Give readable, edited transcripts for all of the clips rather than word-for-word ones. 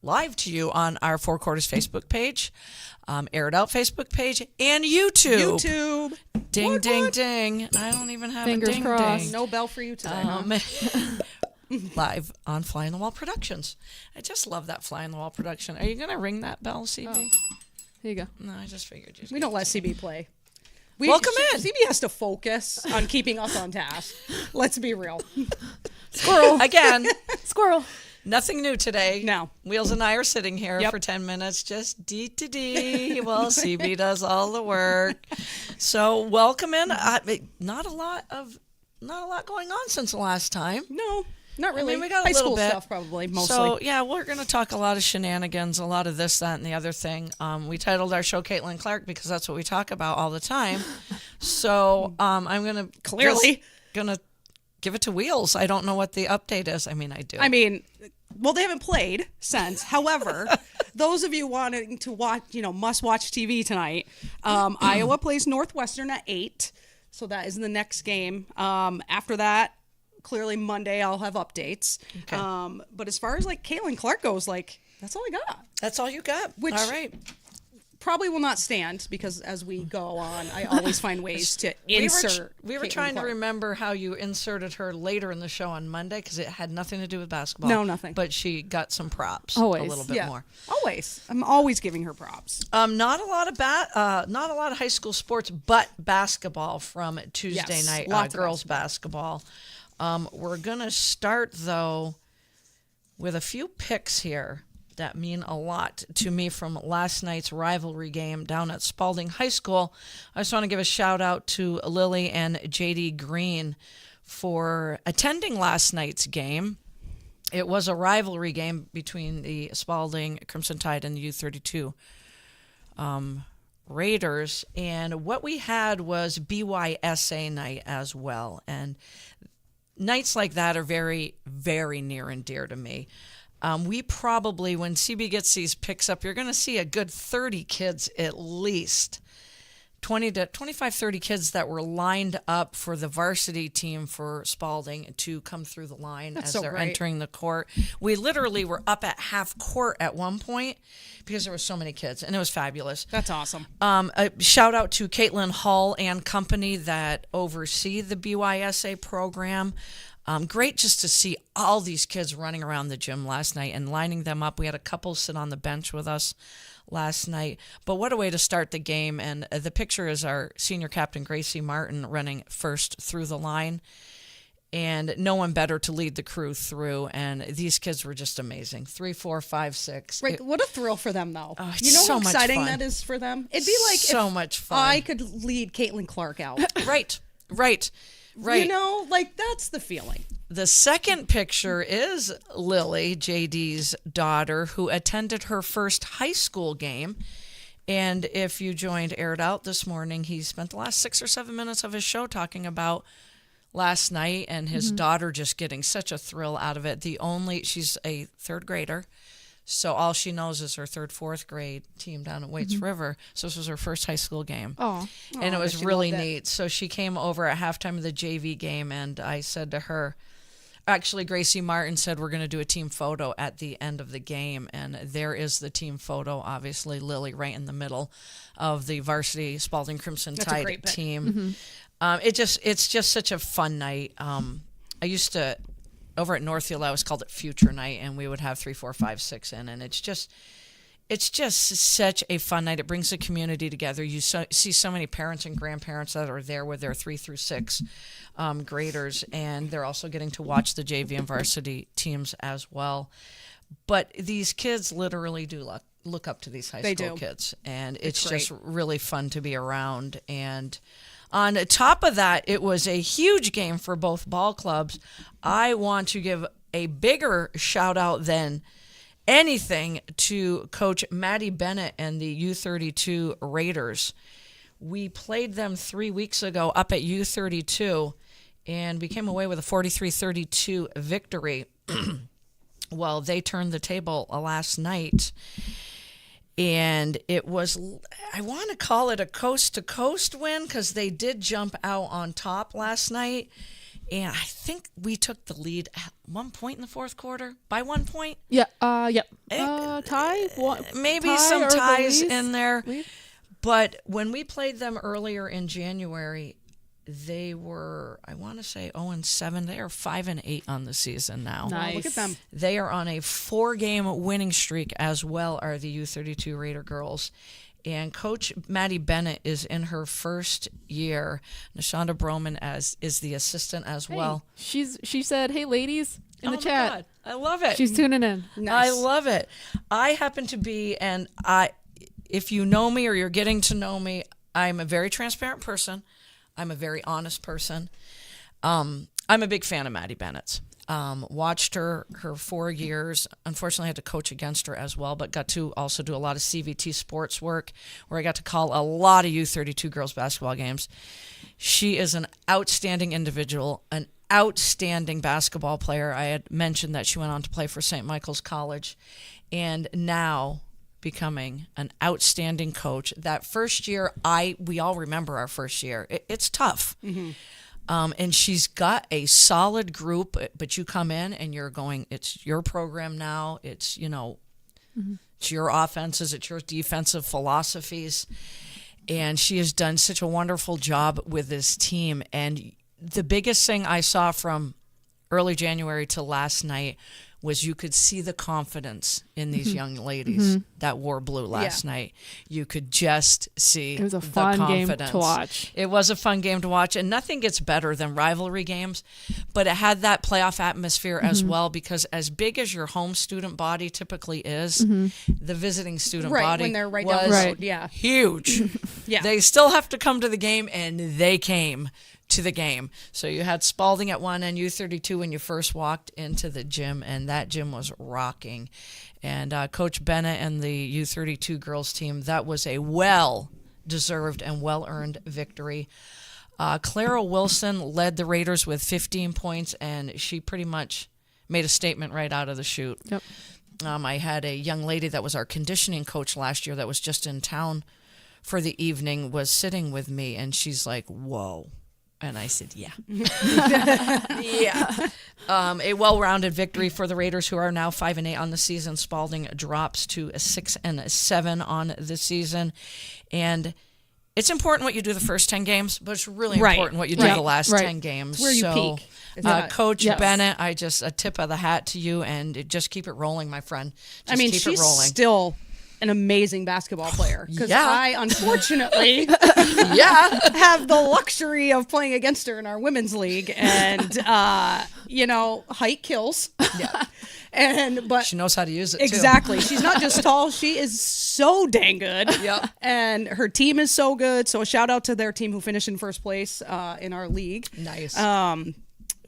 live to you on our Four Quarters Facebook page, Air It Out Facebook page, and YouTube. Ding, what, ding, what? ding. I don't even have Fingers a ding, crossed. ding. No bell for you today, huh? Live on Fly on the Wall Productions. I just love that Fly on the Wall production. Are you going to ring that bell, CB? Oh. Here you go. No, I just figured you. We don't let CB play. Welcome in. CB has to focus on keeping us on task. Let's be real. Squirrel. Again, Squirrel. nothing new today. No. Wheels and I are sitting here for 10 minutes, just D to D. Well, CB does all the work. So welcome in. Not a lot going on since the last time. No, not really. I mean, we got a high little school bit. stuff probably mostly. So yeah, we're going to talk a lot of shenanigans, a lot of this, that, and the other thing. We titled our show Caitlin Clark because that's what we talk about all the time. So I'm going to give it to Wheels. I don't know what the update is. I mean, I do. I mean, well, they haven't played since. However, those of you wanting to watch, must-watch TV tonight, Iowa plays Northwestern at 8. So that is the next game. After that, clearly Monday I'll have updates. Okay. But as far as Caitlin Clark goes, that's all I got. That's all you got. All right. Probably will not stand because as we go on, I always find ways to insert. We were Caitlin trying Clark. to remember how you inserted her later in the show on Monday because it had nothing to do with basketball. No, nothing. But she got some props. Always. A little bit more. Always. I'm always giving her props. Not a lot of high school sports, but basketball from Tuesday night. Lots of Girls basketball. We're gonna start though with a few picks here that mean a lot to me from last night's rivalry game down at Spalding High School. I just want to give a shout out to Lily and JD Green for attending last night's game. It was a rivalry game between the Spalding Crimson Tide and the U32 Raiders. And what we had was BYSA night as well. And nights like that are very, very near and dear to me. We probably, when CB gets these picks up, you're going to see a good 30 kids at least. 20 to 25, 30 kids that were lined up for the varsity team for Spalding to come through the line as they're entering the court. We literally were up at half court at one point because there were so many kids, and it was fabulous. That's awesome. A shout out to Caitlin Hall and company that oversee the BYSA program. Great just to see all these kids running around the gym last night and lining them up. We had a couple sit on the bench with us last night. But what a way to start the game. And the picture is our senior captain, Gracie Martin, running first through the line. And no one better to lead the crew through. And these kids were just amazing. 3, 4, 5, 6. Right. What a thrill for them, though. Oh, you know so how much exciting fun. that is for them? It'd be like so if much fun. I could lead Caitlin Clark out. Right. That's the feeling. The second picture is Lily, JD's daughter, who attended her first high school game. And if you joined Air It Out this morning, he spent the last 6 or 7 minutes of his show talking about last night and his daughter just getting such a thrill out of it. She's a third grader, so all she knows is her third, fourth grade team down at Waits River. So this was her first high school game. Oh. And it was really neat. So she came over at halftime of the JV game, and I said to her, actually, Gracie Martin said we're going to do a team photo at the end of the game, and there is the team photo, obviously, Lily right in the middle of the varsity Spalding Crimson Tide team. It's just such a fun night. I used to, over at Northfield, I always called it Future Night, and we would have 3, 4, 5, 6 in, and it's just such a fun night. It brings the community together. You see so many parents and grandparents that are there with their 3 through 6 graders, and they're also getting to watch the JV and varsity teams as well. But these kids literally do look up to these high school kids, and it's just really fun to be around. And on top of that, it was a huge game for both ball clubs. I want to give a bigger shout out than anything to Coach Maddie Bennett and the U32 Raiders. We played them 3 weeks ago up at U32, and we came away with a 43-32 victory. Well, they turned the table last night, and it was, I want to call it a coast-to-coast win because they did jump out on top last night. And I think we took the lead at one point in the fourth quarter, by 1 point. Yeah. Yep. Tie. What? Maybe tie some or the ties least? in there. Least? But when we played them earlier in January, they were, I want to say, 0-7. They are 5-8 on the season now. Nice. Wow, look at them. They are on a 4-game winning streak, as well are the U32 Raider girls. And Coach Maddie Bennett is in her first year. Nashonda Broman is the assistant as well. She said, "Hey, ladies," in the Oh my chat. God, I love it. She's tuning in. Nice. I love it. I happen to be, and if you know me or you're getting to know me, I'm a very transparent person. I'm a very honest person. I'm a big fan of Maddie Bennett's. Watched her 4 years. Unfortunately, I had to coach against her as well, but got to also do a lot of CVT sports work where I got to call a lot of U32 girls basketball games. She is an outstanding individual, an outstanding basketball player. I had mentioned that she went on to play for St. Michael's College, and now becoming an outstanding coach. That first year, we all remember our first year. It's tough. Mm-hmm. And she's got a solid group, but you come in and you're going, it's your program now. It's, it's your offenses, it's your defensive philosophies. And she has done such a wonderful job with this team. And the biggest thing I saw from early January to last night was you could see the confidence in these young ladies that wore blue last night. You could just see It was a the fun game confidence. to watch. It was a fun game to watch, and nothing gets better than rivalry games, but it had that playoff atmosphere as well, because as big as your home student body typically is, the visiting student Right, body when they're right down the was road, yeah. huge. Yeah. They still have to come to the game, and they came to the game. So you had Spalding at one and U32 when you first walked into the gym, and that gym was rocking. And Coach Bennett and the U32 girls team, that was a well-deserved and well-earned victory. Clara Wilson led the Raiders with 15 points, and she pretty much made a statement right out of the chute. Yep. I had a young lady that was our conditioning coach last year that was just in town for the evening, was sitting with me, and she's like, whoa. And I said, yeah. Yeah. A well-rounded victory for the Raiders, who are now 5-8 on the season. Spalding drops to a 6-7 on the season. And it's important what you do the first 10 games, but it's really Right. important what you do Right. the last Right. 10 games. Where you So, peak. Is that- Coach Yes. Bennett, a tip of the hat to you, and just keep it rolling, my friend. Just keep she's it rolling. still an amazing basketball player, because Yeah. I unfortunately Yeah. have the luxury of playing against her in our women's league, and height kills. Yeah. But She knows how to use it, too. exactly, she's not just tall; she is so dang good. Yep. And her team is so good. So a shout out to their team who finished in first place in our league. Nice.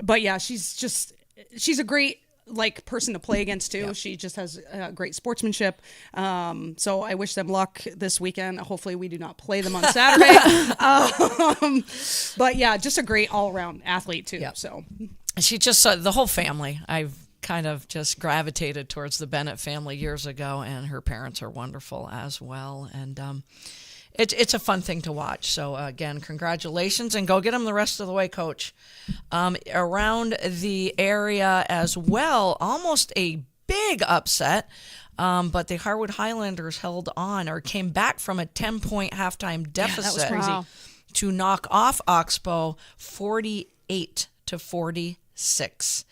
But yeah, she's a great person to play against too. She just has great sportsmanship. So I wish them luck this weekend. Hopefully we do not play them on Saturday. But yeah, just a great all around athlete too. Yep. So She just the whole family. I've kind of just gravitated towards the Bennett family years ago, and her parents are wonderful as well. And it's a fun thing to watch. So again, congratulations, and go get them the rest of the way, Coach. Around the area as well, almost a big upset. But the Harwood Highlanders held on, or came back from a 10-point halftime deficit crazy. Wow. to knock off Oxbow 48-46.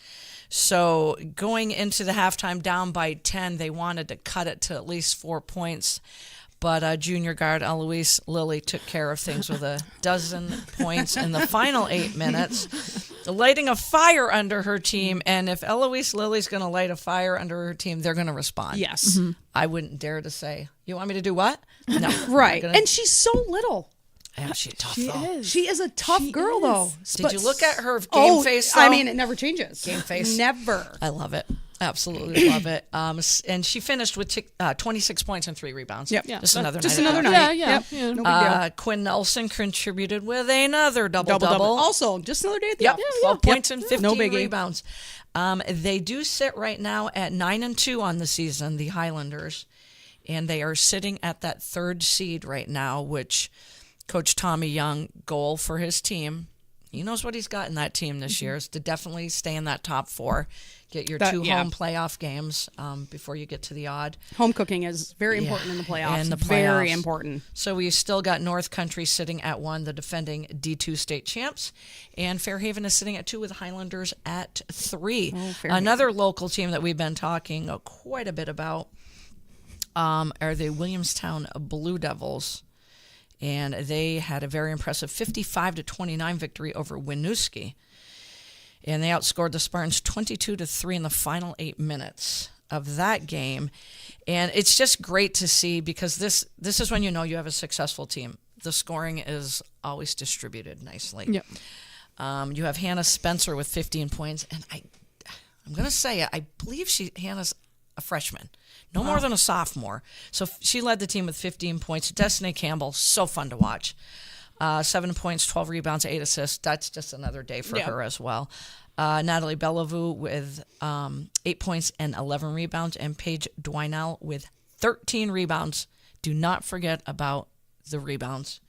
So going into the halftime down by 10, they wanted to cut it to at least 4 points. But junior guard Eloise Lilly took care of things with a dozen points in the final 8 minutes, lighting a fire under her team. And if Eloise Lilly's going to light a fire under her team, they're going to respond. yes, I wouldn't dare to say, you want me to do what? No. right. Gonna- And she's so little. Yeah, she's tough, She though. is. She is a tough girl though. Did you look at her game face, though? I mean, it never changes. Game face. Never. I love it. Absolutely love it. And she finished with 26 points and 3 rebounds. Yep. Yeah. Just another Just night. another of night. Yeah, Yep. yeah. No big deal. Quinn Nelson contributed with another double-double. Also, just another day at the Yep, office. 12 points and 15 No biggie. rebounds. They do sit right now at 9-2 on the season, the Highlanders, and they are sitting at that 3rd seed right now, which Coach Tommy Young, goal for his team. he knows what he's got in that team this year is to definitely stay in that top 4, get your That- 2 yeah. home playoff games before you get to the odd. Home cooking is very important in the playoffs. In the Very playoffs. important. So we still got North Country sitting at 1, the defending D2 state champs, and Fairhaven is sitting at 2 with Highlanders at 3. Fairhaven. Another local team that we've been talking quite a bit about are the Williamstown Blue Devils, and they had a very impressive 55-29 victory over Winooski, and they outscored the Spartans 22-3 in the final 8 minutes of that game. And it's just great to see, because this is when you know you have a successful team. The scoring is always distributed nicely. Yep. You have Hannah Spencer with 15 points, and I'm going to say it, I believe Hannah's a freshman, no more than a sophomore. So she led the team with 15 points. Destiny Campbell, so fun to watch. 7 points, 12 rebounds, 8 assists. That's just another day for her as well. Natalie Bellevue with 8 points and 11 rebounds, and Paige Dwinell with 13 rebounds. Do not forget about the rebounds.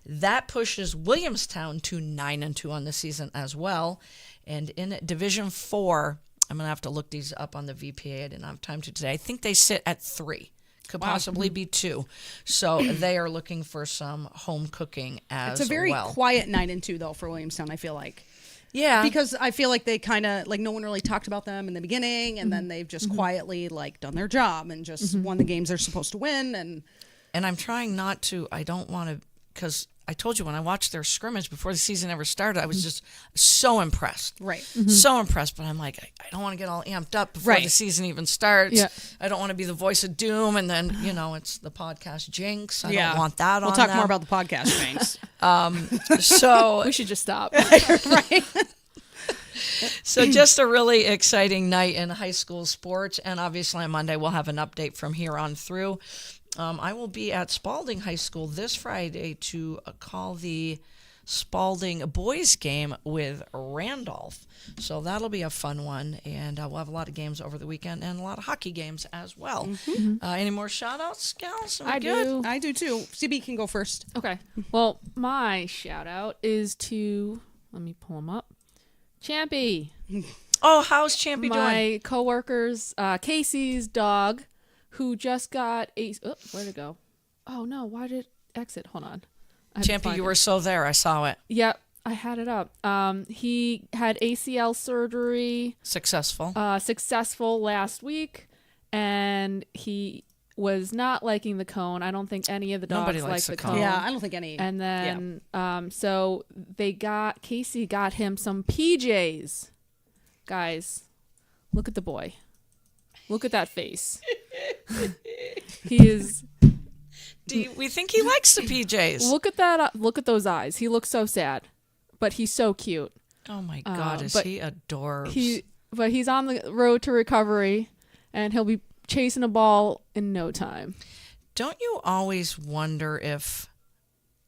That pushes Williamstown to 9-2 on the season as well. And in Division 4, I'm going to have to look these up on the VPA. I didn't have time to today. I think they sit at 3. Could possibly be 2. So they are looking for some home cooking as well. It's a very quiet 9-2 though for Williamstown, I feel like. Yeah. Because I feel like they kind of, like, no one really talked about them in the beginning, and then they've just quietly, like, done their job and just won the games they're supposed to win. And I'm trying not to, I don't want to, because I told you when I watched their scrimmage before the season ever started, I was just so impressed. Right. So impressed. But I'm like, I don't want to get all amped up before the season even starts. Yeah. I don't want to be the voice of doom. And then, it's the podcast jinx. I Yeah. don't want that on We'll talk them. more about the podcast, James. So We should just stop. Right. So just a really exciting night in high school sports. And obviously on Monday, we'll have an update from here on through. I will be at Spalding High School this Friday to call the Spalding boys game with Randolph. So that'll be a fun one. And we'll have a lot of games over the weekend and a lot of hockey games as well. Any more shout-outs, gals? Are we good? I do too. CB can go first. Okay. Well, my shout out is to, let me pull him up, Champy. Oh, how's Champy doing? My coworker's Casey's dog, who just got where'd it go? Oh no, why did it exit? Hold on. Champy, you were so there. I saw it. Yep, I had it up. He had ACL surgery. Successful. Successful last week, and he was not liking the cone. I don't think any of the dogs Nobody like likes the the cone. cone. Yeah, I don't think any. And then, so Casey got him some PJs. Guys, look at the boy. Look at that face. He is. We think he likes the PJs. Look at that. Look at those eyes. He looks so sad, but he's so cute. Oh my God, is but he adorbs? But he's on the road to recovery, and he'll be chasing a ball in no time. Don't you always wonder if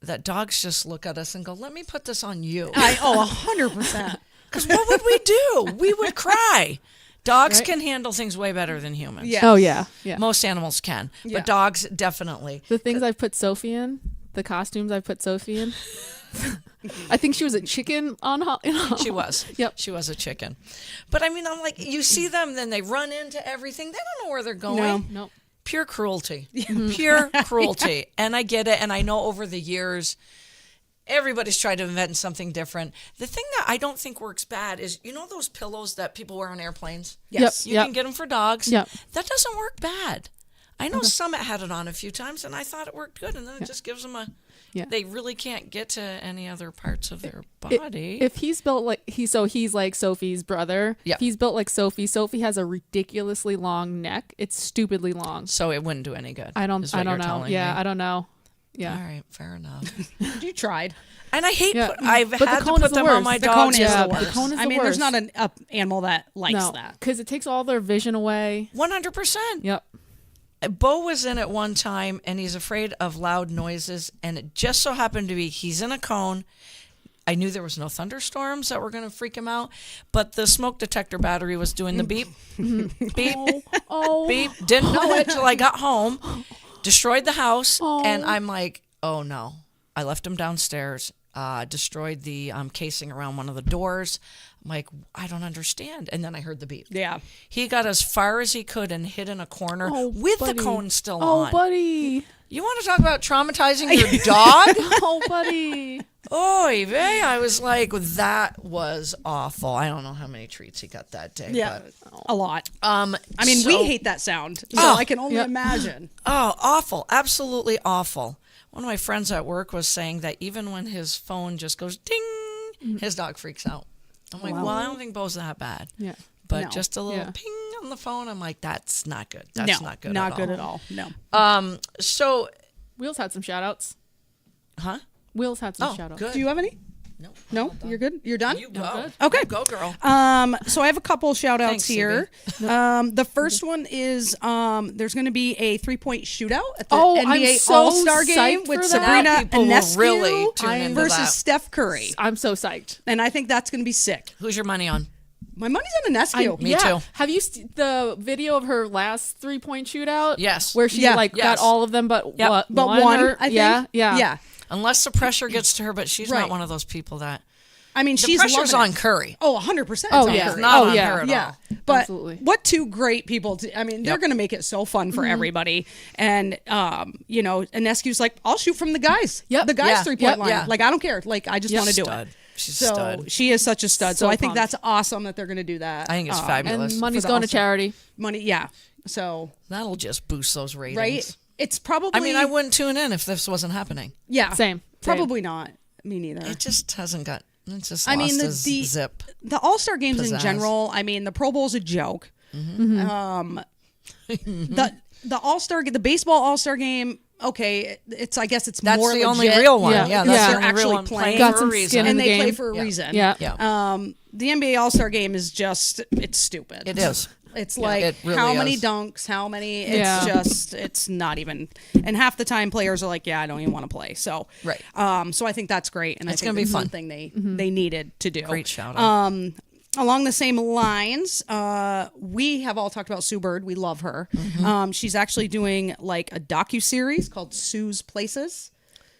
that dogs just look at us and go, "Let me put this on you"? 100%. Because what would we do? We would cry. Dogs Right? can handle things way better than humans. Yeah. Oh yeah, yeah. Most animals can, Yeah. but dogs definitely. The things I've put Sophie in, the costumes I've put Sophie in. I think she was a chicken on. She was. Yep. She was a chicken. But I mean, I'm like, you see them, then they run into everything. They don't know where they're going. No. Nope. Pure cruelty. Pure cruelty. And I get it. And I know over the years, everybody's tried to invent something different. The thing that I don't think works bad is, those pillows that people wear on airplanes? Yes. You can get them for dogs. Yep. That doesn't work bad. I know Summit had it on a few times, and I thought it worked good. And then it just gives them a... Yeah. They really can't get to any other parts of their body. If he's built like he's like Sophie's brother. Yeah. If he's built like Sophie. Sophie has a ridiculously long neck. It's stupidly long. So it wouldn't do any good. I don't is what know. you're telling Yeah, me. I don't know. Yeah. All right, fair enough. You tried. And I hate. Yeah. I've But the had to cone put is the them on worst. my The dogs. cone is Yeah, the the worst. cone is I the mean, there's worst. not an animal that likes No, that. because it takes all their vision away. 100%. Yep. Bo was in it one time, and he's afraid of loud noises. And it just so happened to be he's in a cone. I knew there was no thunderstorms that were going to freak him out, but the smoke detector battery was doing the beep, beep, Oh. beep. Didn't know it till I got home. Destroyed the house, Oh. and I'm like, oh no. I left him downstairs. destroyed the casing around one of the doors. I'm like, I don't understand. And then I heard the beep. Yeah. He got as far as he could and hid in a corner with buddy. the cone still Oh, on. buddy. You want to talk about traumatizing your dog? Oh, buddy. Oy vey. I was like, that was awful. I don't know how many treats he got that day. Yeah. But, A lot. I I mean, we hate that sound, so I can only imagine. Oh, awful. Absolutely awful. One of my friends at work was saying that even when his phone just goes ding, his dog freaks out. I'm like, well, I don't think Bo's that bad. Yeah. But No. just a little Yeah. ping on the phone, I'm like, that's not good. That's not good Not at good all. at all. No. So, Wheels had some shout outs. huh? Wheels had some Oh, shout outs. good. Do you have any? No. No? You're good? You're done? You go. good. Okay. Go, girl. So I have a couple shout outs Thanks, here. The first one is there's going to be a 3-point shootout at the Oh, I'm NBA so All-Star game psyched with for Sabrina that. People will Ionescu really tune into versus that. Steph Curry. I'm so psyched. And I think that's going to be sick. Who's your money on? My money's on Ionescu. Me too. Have you the video of her last 3-point shootout? Yes. Where she Yeah. got Yes. all of them, but Yep. what? But one, or- I think. Yeah. Yeah. Unless the pressure gets to her, but she's Right. not one of those people that. I mean, The she's pressure's loving on it. Curry. Oh, 100%. Oh, it's on yeah. Curry. Not Oh, on yeah. her at Yeah, all. but Absolutely. what two great people? I mean, they're Yep. going to make it so fun for everybody. And you know, Ionescu's like, I'll shoot from the guys. Yep. The guys Yeah. 3-point Yep. line. Yeah. Like I don't care. Like I just want to do Stud. it. She's So a stud. she is such a stud. So, So I think pumped. that's awesome that they're going to do that. I think it's fabulous. And money's For the going to All-Star. charity. Money, yeah. So That'll just boost those ratings. right, it's probably. I mean, I wouldn't tune in if this wasn't happening. Yeah, Same. Probably not. Me neither. It just hasn't got. It's just I lost mean, its the zip. the All-Star games in Pizzazz. general. I mean, the Pro Bowl's a joke. The All-Star, the baseball All-Star game. Okay, it's. I guess it's That's more the only legit. real one. Yeah. Yeah, Yeah. that's They're the only actually real one playing. playing Got for a some reason. skin in and the they play game. for a Yeah. reason. Yeah. Yeah, The NBA All-Star game is just. It's stupid. it is. It's like it really how many is. dunks, how many. It's Yeah. just. It's not even. And half the time, players are like, "Yeah, I don't even want to play." So Right. So I think that's great, and It's I think gonna be it's fun. something they needed to do. Great shout out. Along the same lines, we have all talked about Sue Bird. We love her. She's actually doing like a docu-series called Sue's Places.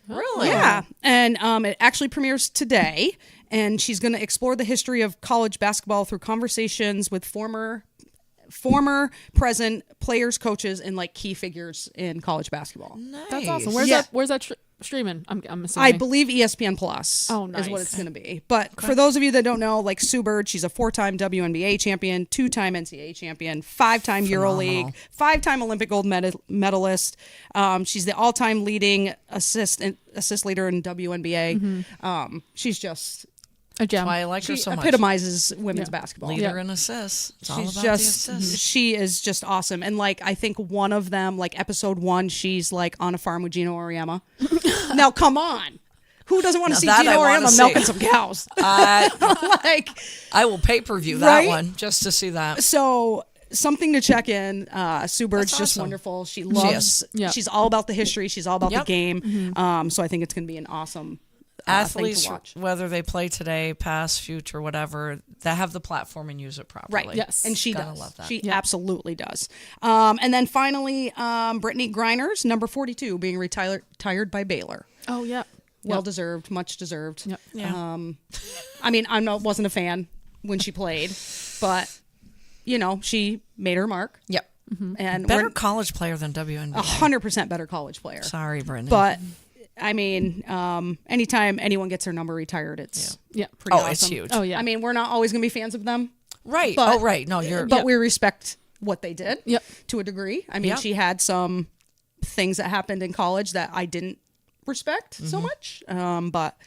Really? Yeah, and it actually premieres today, and she's going to explore the history of college basketball through conversations with former, present players, coaches, and like key figures in college basketball. That's awesome. Nice. Where's that streaming? I'm assuming. I believe ESPN Plus Oh, is nice. what it's going to be. But for those of you that don't know, like Sue Bird, she's a 4-time WNBA champion, 2-time NCAA champion, 5-time EuroLeague, 5-time Olympic gold medalist. She's the all-time leading assist leader in WNBA. She's just a gem. Why I like her she so much. epitomizes women's basketball. Leader in assists. It's all She's about just the assists. she is just awesome. And like I think one of them, like episode 1, she's like on a farm with Gino Auriemma. Now come on. Who doesn't want to Now see that Gino I wanna Auriemma see. milking some cows? Like I will pay-per-view that Right? one just to see that. so something to check in. Sue Bird's That's just awesome. wonderful. She loves Yeah. she's all about the history. She's all about Yep. the game. So I think it's gonna be an awesome Athletes, thing to watch. whether they play today, past, future, whatever, that have the platform and use it properly. Right. Yes. And she Gotta does. love that. She absolutely does. And then finally, Brittany Griner's number 42 being retired by Baylor. Oh yeah. Well deserved, much deserved. Yep. Yeah. I mean, wasn't a fan when she played, but you know, she made her mark. Yep. And Better we're college player than WNBA. 100% better college player. Sorry, Brittany. But I mean, anytime anyone gets their number retired, it's Yeah. pretty awesome. it's huge. Oh yeah. I mean, we're not always going to be fans of them, Right. But- right. No, you're. but we respect what they did Yep. to a degree. I mean, Yep. she had some things that happened in college that I didn't respect Mm-hmm. so much, but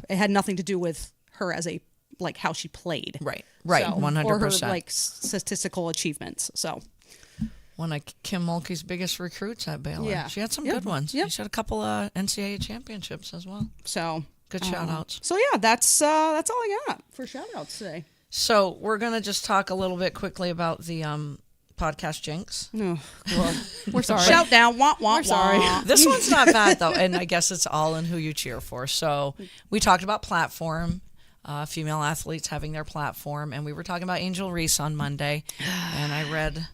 it had nothing to do with her as a like how she played. Right. Right. So, 100%. Or her like statistical achievements. So One of Kim Mulkey's biggest recruits at Baylor. Yeah. She had some Yep. good ones. Yep. She had a couple of NCAA championships as well. so Good shout outs. So yeah, that's all I got for shout outs today. So we're going to just talk a little bit quickly about the podcast jinx. Oh, We're sorry. shout down, wah wah. sorry. wah. This one's not bad, though, and I guess it's all in who you cheer for. So we talked about platform, female athletes having their platform, and we were talking about Angel Reese on Monday, and I read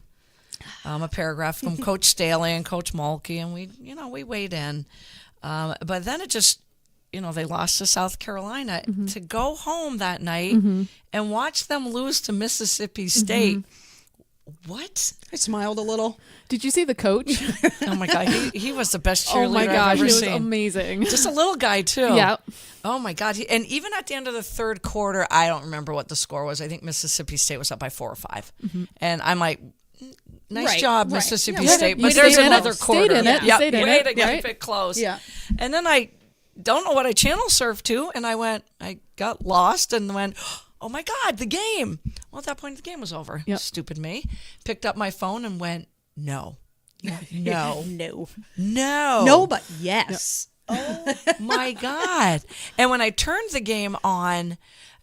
a paragraph from Coach Staley and Coach Mulkey, and we weighed in. But then it just they lost to South Carolina. Mm-hmm. To go home that night and watch them lose to Mississippi State. What? I smiled a little. Did you see the coach? Oh my God, he was the best cheerleader Oh my I've gosh, ever he was seen. amazing. Just a little guy too. Yeah. Oh my God. And even at the end of the third quarter, I don't remember what the score was. I think Mississippi State was up by 4 or 5. And I'm like, nice Right, job, right. Mississippi Yeah, State. you But there's stayed in it. another Stayed quarter. in it. Yeah, Stayed in way it, to keep right? it close. Yeah. And then I don't know what I channel surfed to, and I got lost and went, oh my God, the game. Well, at that point, the game was over. Yep. Stupid me. Picked up my phone and went, no. No. No. No. No, but yes. Oh my God. And when I turned the game on,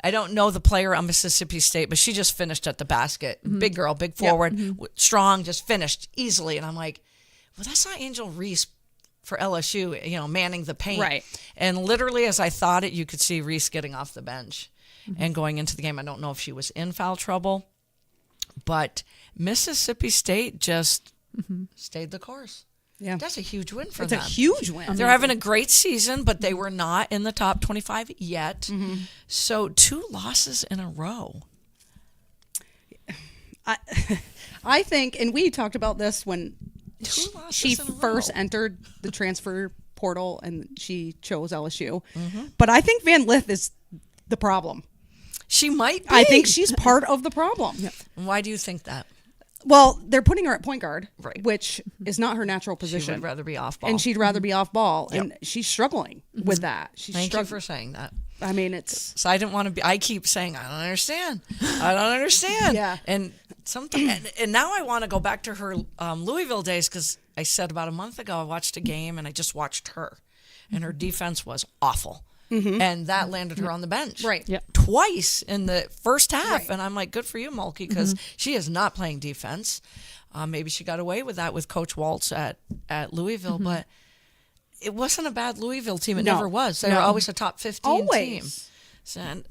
I don't know the player on Mississippi State, but she just finished at the basket. Big girl, big forward, strong, just finished easily. And I'm like, well, that's not Angel Reese for LSU, manning the paint. Right. And literally as I thought it, you could see Reese getting off the bench and going into the game. I don't know if she was in foul trouble, but Mississippi State just stayed the course. Yeah. That's a huge win for It's them. a huge win. They're having a great season, but they were not in the top 25 yet. So 2 losses in a row. I think, and we talked about this when 2 losses she in a first row. entered the transfer portal and she chose LSU. But I think Van Lith is the problem. She might be. I think she's part of the problem. Why do you think that? Well, they're putting her at point guard, Right. which is not her natural She position. would rather be off ball. And she'd rather be off ball. And she's struggling with that. She's Thank you struggling. for saying that. I mean, it's So I didn't want to be. I keep saying I don't understand. I don't understand. Yeah. And sometimes, and now I want to go back to her Louisville days because I said about a month ago I watched a game and I just watched her, and her defense was awful, and that landed her on the bench. Right. Yep. Twice in the first half, Right. and I'm like, good for you, Mulkey, because she is not playing defense. Maybe she got away with that with Coach Waltz at Louisville, but it wasn't a bad Louisville team. It No. never was. They No. were always a top 15 team. always. So, and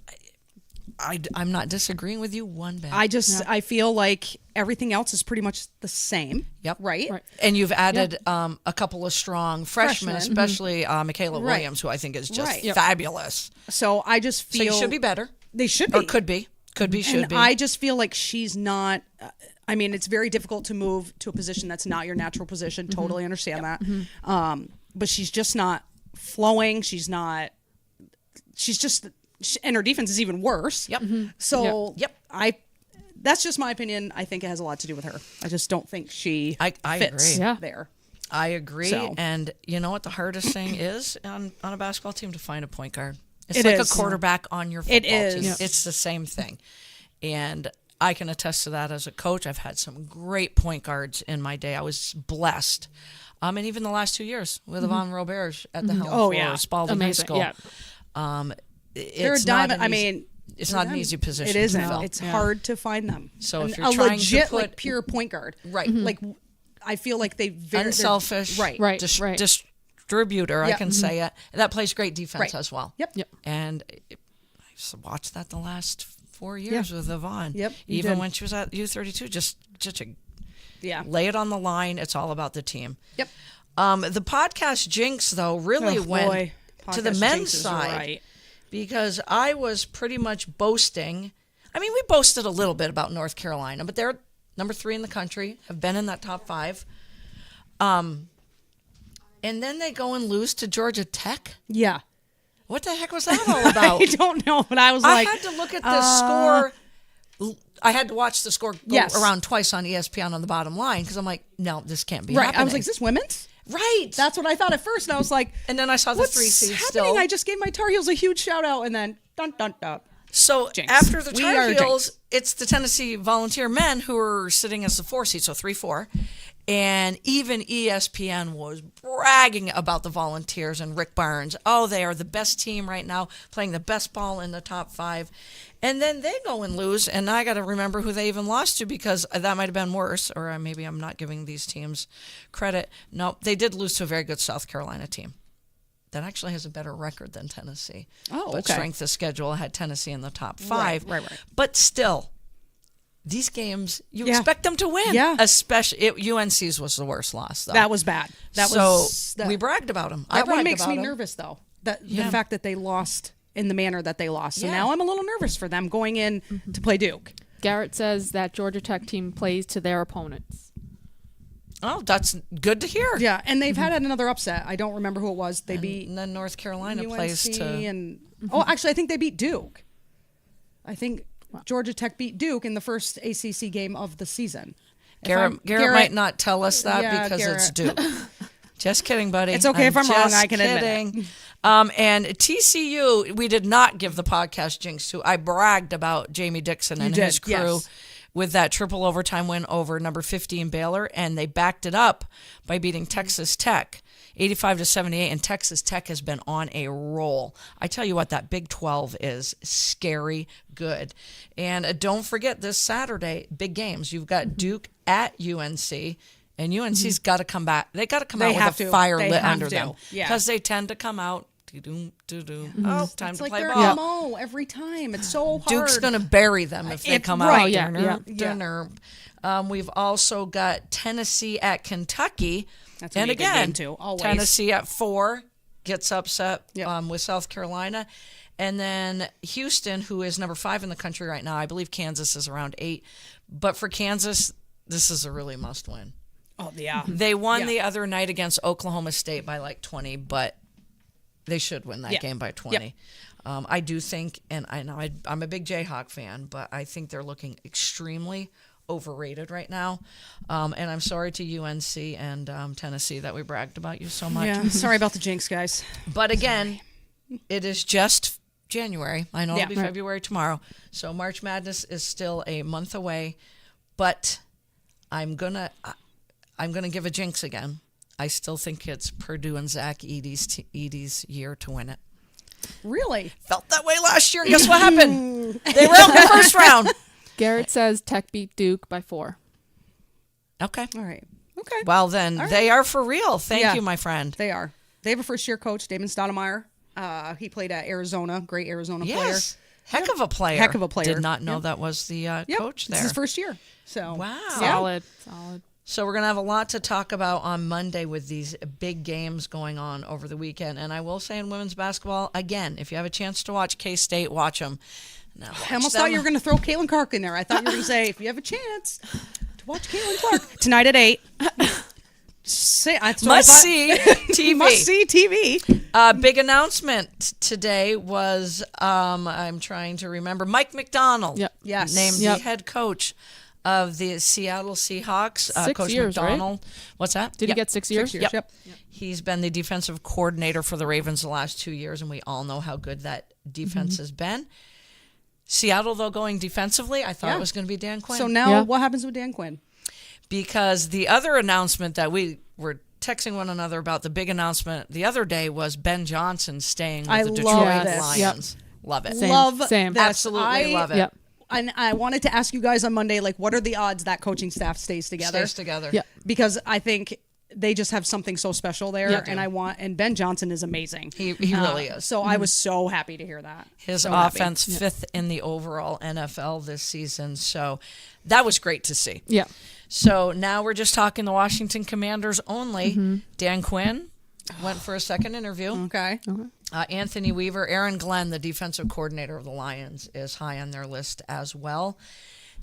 I'm not disagreeing with you one bit. I feel like everything else is pretty much the same. Yep. Right? Right. And you've added a couple of strong freshmen, Freshmen. especially Michaela Right. Williams, who I think is just Right. Yep. fabulous. So I just So feel you should be better. They should be. Or could be. Could be, should And be. I just feel like she's not. I mean, it's very difficult to move to a position that's not your natural position. Totally understand that. But she's just not flowing. She's not. She's just. And her defense is even worse. Yep. So Yep. That's just my opinion. I think it has a lot to do with her. I just don't think she I fits agree. Yeah. there. I agree. So- And you know what the hardest thing is on a basketball team? To find a point guard. It's It like is. a quarterback on your football It is. team. Yeah. It's the same thing. And I can attest to that as a coach. I've had some great point guards in my day. I was blessed. And even the last 2 years with Yvonne Roberge at the helm Oh, for yeah. Spalding High Amazing. School. Yeah. They're a It's not diamond. an I easy- mean, it's they're not an diamond. easy position It to isn't. fill. It's hard to find them. So if And you're a trying to legit, put- like pure point guard, Right. Like I feel like they're Unselfish, right? Right. distributor, I Yep. can say it. That plays great defense Right. as well. Yep. Yep. And I just watched that the last 4 years with Yvonne. Yep, you Even did. when she was at U32, just a Yeah. lay it on the line. It's all about the team. Yep. The podcast jinx, though, really Oh, went boy. to the Podcast men's jinx is side right. because I was pretty much boasting. I mean, we boasted a little bit about North Carolina, but they're number 3 in the country, have been in that top 5. And then they go and lose to Georgia Tech. Yeah. What the heck was that all about? I don't know, but I was I like, had to look at the score. I had to watch the score go Yes. around twice on ESPN on the bottom line because I'm like, no, this can't be right. happening. I was like, is this women's? right. That's what I thought at first, and I was like, And then I saw the what's 3 seed happening? still. I just gave my Tar Heels a huge shout out, and then dun dun dun. So Jinx. after the We Tar are Heels, jinxed. it's the Tennessee Volunteer men who are sitting as the 4 seed, so 3-4. And even ESPN was bragging about the Volunteers and Rick Barnes. Oh, they are the best team right now, playing the best ball in the top 5. And then they go and lose, and I got to remember who they even lost to because that might have been worse, or maybe I'm not giving these teams credit. No, they did lose to a very good South Carolina team that actually has a better record than Tennessee. Oh, But okay. strength of schedule had Tennessee in the top 5. Right. But still, these games, you Yeah. expect them to win. Yeah. Especially, UNC's was the worst loss, though. That was bad. That so was. we bragged about them. That I bragged one makes about me 'em. nervous, though. the fact that they lost in the manner that they lost. So now I'm a little nervous for them going in to play Duke. Garrett says that Georgia Tech team plays to their opponents. Oh, that's good to hear. Yeah, and they've had another upset. I don't remember who it was. They beat And then North Carolina UNC plays to. and actually, I think they beat Duke. I think Georgia Tech beat Duke in the first ACC game of the season. Garrett might not tell us that because it's Duke. Just kidding, buddy. It's okay if I'm wrong. I can admit it. And TCU, we did not give the podcast jinx to. I bragged about Jamie Dixon and his crew with that triple overtime win over number 15 Baylor, and they backed it up by beating Texas Tech 85-78, and Texas Tech has been on a roll. I tell you what, that Big 12 is scary good. And don't forget this Saturday, big games. You've got Duke at UNC. And UNC's got to come back. They got to come out with a fire lit under them because they tend to come out. Oh, time it's to like play their ball. MO every time. It's so hard. Duke's going to bury them if they come right. out. We've also got Tennessee at Kentucky. That's and again, game too, always. Tennessee at 4 gets upset with South Carolina. And then Houston, who is number 5 in the country right now. I believe Kansas is around 8. But for Kansas, this is a really must win. Oh, yeah. They won the other night against Oklahoma State by like 20, but they should win that game by 20. Yep. I do think, and I know I'm a big Jayhawk fan, but I think they're looking extremely overrated right now. And I'm sorry to UNC and Tennessee that we bragged about you so much. Yeah, sorry about the jinx, guys. But again, it is just January. I know it'll be February tomorrow. So March Madness is still a month away, but I'm gonna give a jinx again. I still think it's Purdue and Zach Edey's year to win it. Really? Felt that way last year. And guess what happened? They were out in the first round. Garrett says Tech beat Duke by 4. Okay. All right. Okay. Well, then they are for real. Thank you, my friend. They are. They have a first-year coach, Damon Stoudemire. He played at Arizona. Great Arizona player. Heck of a player. Heck of a player. Did not know that was the coach there. It's his first year. So wow. Solid. So we're going to have a lot to talk about on Monday with these big games going on over the weekend. And I will say in women's basketball, again, if you have a chance to watch K-State, watch them. I almost thought you were going to throw Caitlin Clark in there. I thought you were going to say, if you have a chance to watch Caitlin Clark. Tonight at 8. Must see TV. Must see TV. Big announcement today was, I'm trying to remember, Mike McDonald named the head coach of the Seattle Seahawks. 6 Coach years, McDonald. right? What's that? Did he get 6 years? 6 years, yep. He's been the defensive coordinator for the Ravens the last 2 years, and we all know how good that defense has been. Seattle, though, going defensively, I thought it was going to be Dan Quinn. So now what happens with Dan Quinn? Because the other announcement that we were texting one another about, the big announcement the other day was Ben Johnson staying with the Detroit Lions. Love it. Same. This. Absolutely love it. Yep. And I wanted to ask you guys on Monday, like, what are the odds that coaching staff stays together? Yeah. Because I think they just have something so special there, and Ben Johnson is amazing. He really is. So I was so happy to hear that. His offense 5th in the overall NFL this season. So that was great to see. Yeah. So now we're just talking the Washington Commanders only. Dan Quinn went for a second interview. Okay. Anthony Weaver, Aaron Glenn, the defensive coordinator of the Lions, is high on their list as well.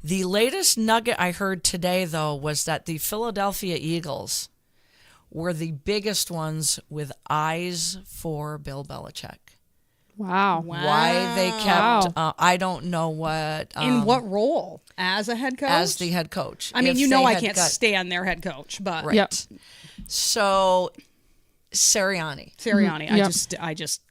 The latest nugget I heard today, though, was that the Philadelphia Eagles were the biggest ones with eyes for Bill Belichick. Wow. Why they kept, I don't know what. In what role? As a head coach? As the head coach. I mean, I can't stand their head coach, but. Right. Yep. So, Sirianni.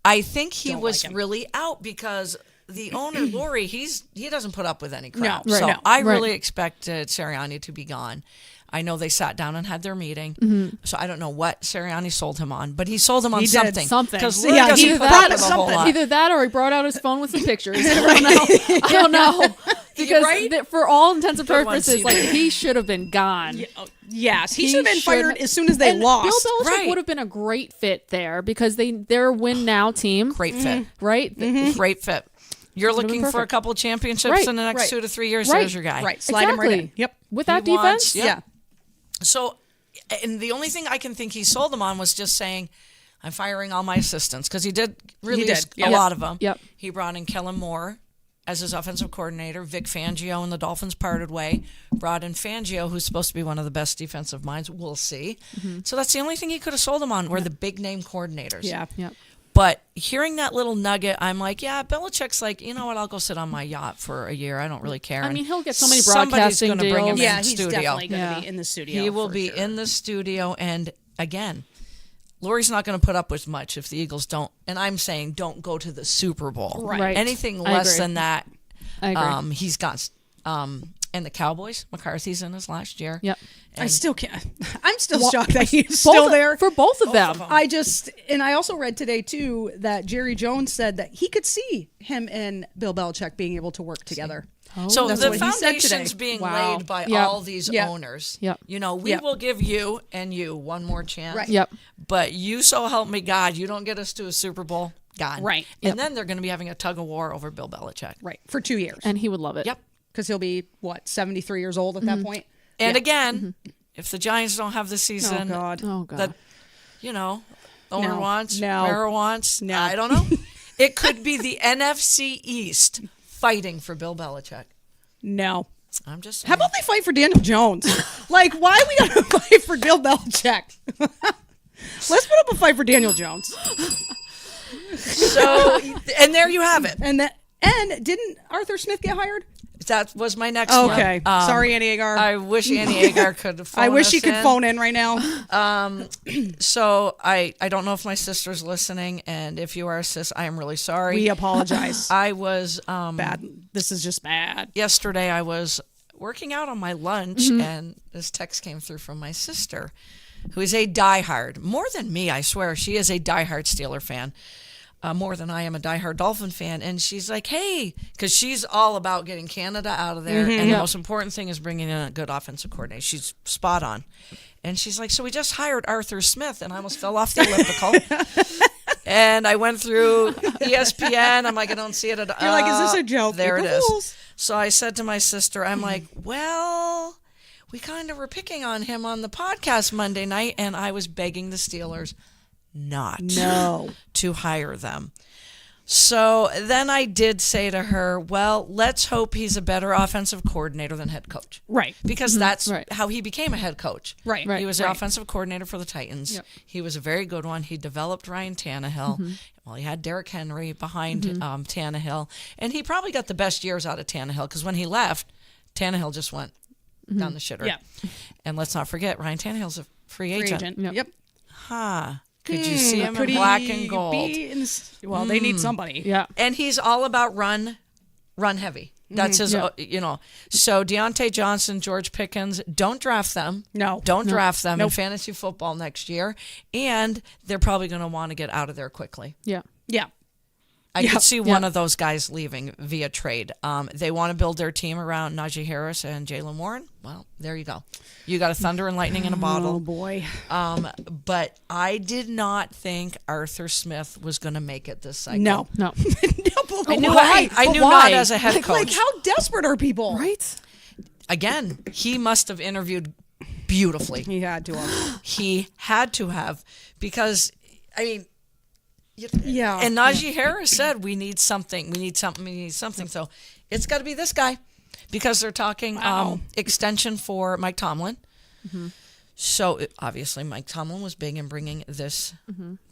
I think he was really out because the owner, Lori, he doesn't put up with any crap. I really expected Sirianni to be gone. I know they sat down and had their meeting, so I don't know what Sirianni sold him on, but he sold him on something. Because either that or he brought out his phone with some pictures. I don't know. Because for all intents and purposes, like he should have been gone. Yes, he should have been fired as soon as they lost. Bill Belichick would have been a great fit there because they're a win now team. Great fit, right? Great fit. You're looking for a couple championships in the next 2 to 3 years. There's your guy. Right, slide him right in. Yep. With that defense, So, and the only thing I can think he sold them on was just saying, I'm firing all my assistants because he did release yeah. a lot of them. Yep. He brought in Kellen Moore as his offensive coordinator. Vic Fangio and the Dolphins parted way. Brought in Fangio, who's supposed to be one of the best defensive minds. We'll see. So that's the only thing he could have sold them on were the big name coordinators. Yeah. Yep. But hearing that little nugget, I'm like, yeah, Belichick's like, you know what? I'll go sit on my yacht for a year. I don't really care. I mean, he'll get so many Somebody's broadcasting gonna bring him deals. in Yeah, he's studio. definitely going to Yeah. be in the studio. He will for be sure. in the studio. And again, Lori's not going to put up with much if the Eagles don't. And I'm saying don't go to the Super Bowl. Right. Anything I less agree. than that, I agree. he's got. And the Cowboys, McCarthy's in his last year. Yep. I still can't. I'm still Well, shocked that he's still there. For both of them. I also read today too that Jerry Jones said that he could see him and Bill Belichick being able to work together. So That's the what he said today. foundation's being Wow. laid by Yep. all these Yep. owners. Yep. You know, we Yep. will give you and you one more chance. Right. Yep. But you so help me God, you don't get us to a Super Bowl. God. Right. And then they're going to be having a tug of war over Bill Belichick. Right, for 2 years. And he would love it. Yep. Because he'll be, 73 years old at that point? And Yeah. again, if the Giants don't have the Oh, season God. Oh, God. that, you know, owner No. wants, No. Mara wants, No. I don't know. It could be the NFC East fighting for Bill Belichick. No. I'm just saying. How about they fight for Daniel Jones? Like, why we got to fight for Bill Belichick? Let's put up a fight for Daniel Jones. So, and there you have it. And didn't Arthur Smith get hired? That was my next one. Okay. Sorry, Annie Agar. I wish Annie Agar could phone I wish us she could in. phone in right now. So I don't know if my sister's listening, and if you are, sis, I am really sorry. We apologize. I was Bad. This is just bad. yesterday. I was working out on my lunch, and this text came through from my sister, who is a diehard, more than me. I swear, she is a diehard Steeler fan. More than I am a diehard Dolphin fan. And she's like, hey, because she's all about getting Canada out of there. And the most important thing is bringing in a good offensive coordinator. She's spot on. And she's like, so we just hired Arthur Smith. And I almost fell off the elliptical. And I went through ESPN. I'm like, I don't see it at all. You're like, is this a joke? There it April is. Fools. So I said to my sister, I'm like, well, we kind of were picking on him on the podcast Monday night. And I was begging the Steelers not to hire them. So then I did say to her, well, let's hope he's a better offensive coordinator than head coach. Right. Because that's Right. how he became a head coach. Right. He was the Right. offensive coordinator for the Titans. Yep. He was a very good one. He developed Ryan Tannehill. Well, he had Derrick Henry behind Tannehill. And he probably got the best years out of Tannehill because when he left, Tannehill just went down the shitter. Yeah. And let's not forget, Ryan Tannehill's a free agent. Yep. Huh. Could you see him Could in black he and gold? be well, they need somebody. Yeah. And he's all about run heavy. That's his, Yeah. you know. So Deontay Johnson, George Pickens, don't draft them. No. Don't draft them in Nope. fantasy football next year. And they're probably going to want to get out of there quickly. Yeah. Yeah. I could see one of those guys leaving via trade. They want to build their team around Najee Harris and Jalen Warren. Well, there you go. You got a thunder and lightning in a Oh bottle. boy. But I did not think Arthur Smith was going to make it this cycle. No. No. I knew Why? I But knew why? not as a head Like, coach. how desperate are people? Right? Again, he must have interviewed beautifully. He had to have. He had to have, because I mean, Yeah. and Najee Harris said, we need something. So it's got to be this guy, because they're talking extension for Mike Tomlin. So obviously Mike Tomlin was big in bringing this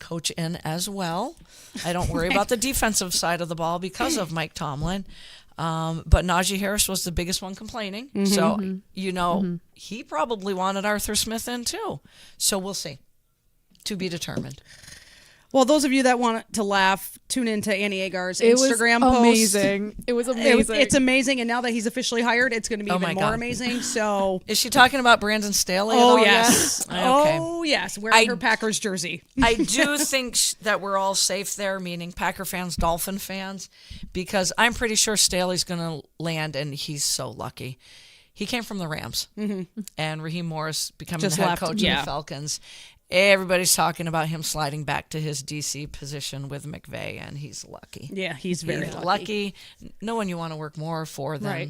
coach in as well. I don't worry about the defensive side of the ball because of Mike Tomlin. But Najee Harris was the biggest one complaining. So, he probably wanted Arthur Smith in too. So we'll see. To be determined. Well, those of you that want to laugh, tune into Annie Agar's It was Instagram post. amazing. It was amazing. It's amazing, and now that he's officially hired, it's going to be Oh even my more God. amazing. So, Is she talking about Brandon Staley? oh at all yes, yet? Okay. oh yes, wearing her Packers jersey. I do think that we're all safe there, meaning Packer fans, Dolphin fans, because I'm pretty sure Staley's going to land, and he's so lucky. He came from the Rams, and Raheem Morris becoming Just the head left, coach of yeah. the Falcons. Everybody's talking about him sliding back to his DC position with McVay, and he's lucky. Yeah, he's very He's lucky. No one you want to work more for than Right.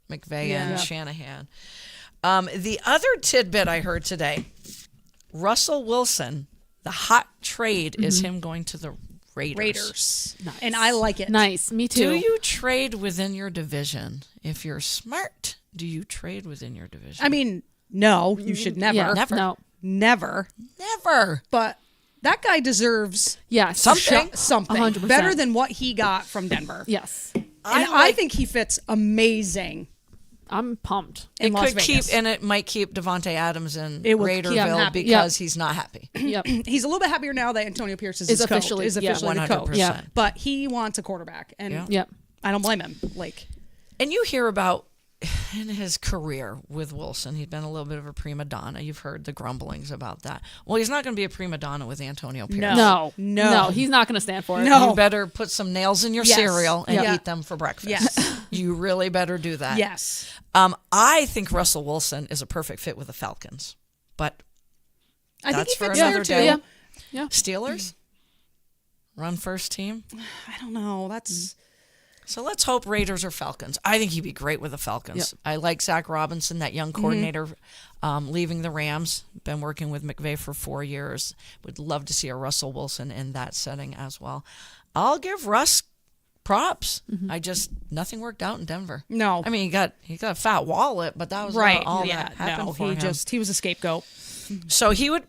McVay Yeah. and Shanahan. The other tidbit I heard today, Russell Wilson The hot trade is him going to the Raiders. Raiders. Nice. And I like it. Nice. Me too. Do you trade within your division? If you're smart, do you trade within your division? I mean, no, you should never. Yeah, Never. No. Never. Never. But that guy deserves Yes. Something. something 100%. better than what he got from Denver. Yes. And I think he fits amazing I'm pumped. in it Las could Vegas. keep, and it might keep Devontae Adams in It would keep him Raiderville happy. because he's not happy. Yep. He's a little bit happier now that Antonio Pierce is Is his coach, officially- is yeah, officially the coach. 100%. Yeah. But he wants a quarterback, and Yeah. Yep. I don't blame him. Like, And you hear about in his career with Wilson, he'd been a little bit of a prima donna. You've heard the grumblings about that. Well, he's not going to be a prima donna with Antonio Pierce. No. No. He's not going to stand for it. No. You better put some nails in your Yes. cereal and Yeah. eat them for breakfast. Yes. You really better do that. yes. I think Russell Wilson is a perfect fit with the Falcons, but I think that's he for fits another there too. day. Yeah. Yeah. Steelers run first team. I don't know. That's So let's hope Raiders or Falcons. I think he'd be great with the Falcons. Yep. I like Zach Robinson, that young coordinator leaving the Rams. Been working with McVay for 4 years. Would love to see a Russell Wilson in that setting as well. I'll give Russ props. Nothing worked out in Denver. no. I mean, he got a fat wallet, but that was right. all yeah. that happened No. for him. He was a scapegoat. So he would.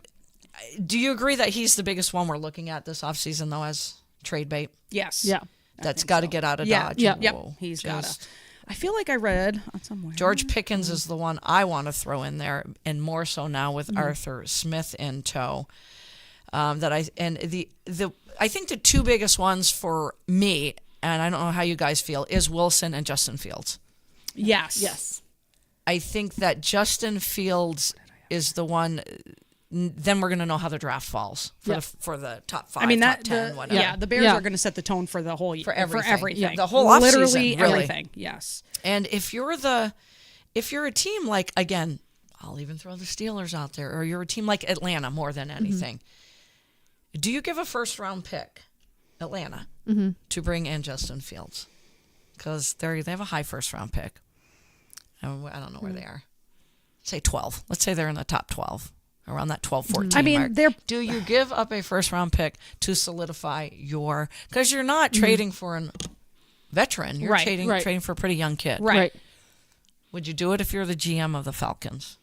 Do you agree that he's the biggest one we're looking at this offseason, though, as trade bait? Yes. Yeah. That's got to get out of Yeah. Dodge. Yeah. Yep. Whoa, He's just- got to. I feel like I read on somewhere. George Pickens is the one I want to throw in there, and more so now with Arthur Smith in tow. I think the two biggest ones for me, and I don't know how you guys feel, is Wilson and Justin Fields. Yes. Yes. I think that Justin Fields is the one. Then we're going to know how the draft falls for the top 5, I mean, top that 10, whatever. the Bears Yeah. are going to set the tone for the whole year. For everything. Yeah. The whole literally offseason, really. everything. Yes. And if you're a team like, again, I'll even throw the Steelers out there, or you're a team like Atlanta more than anything, do you give a first round pick, Atlanta, to bring in Justin Fields? Because they have a high first round pick. I don't know where they are. Say 12. Let's say they're in the top 12, around that 12-14 I mean, mark. Do you give up a first round pick to solidify because you're not trading for a veteran. You're Right, trading for a pretty young kid. Right. Would you do it if you're the GM of the Falcons?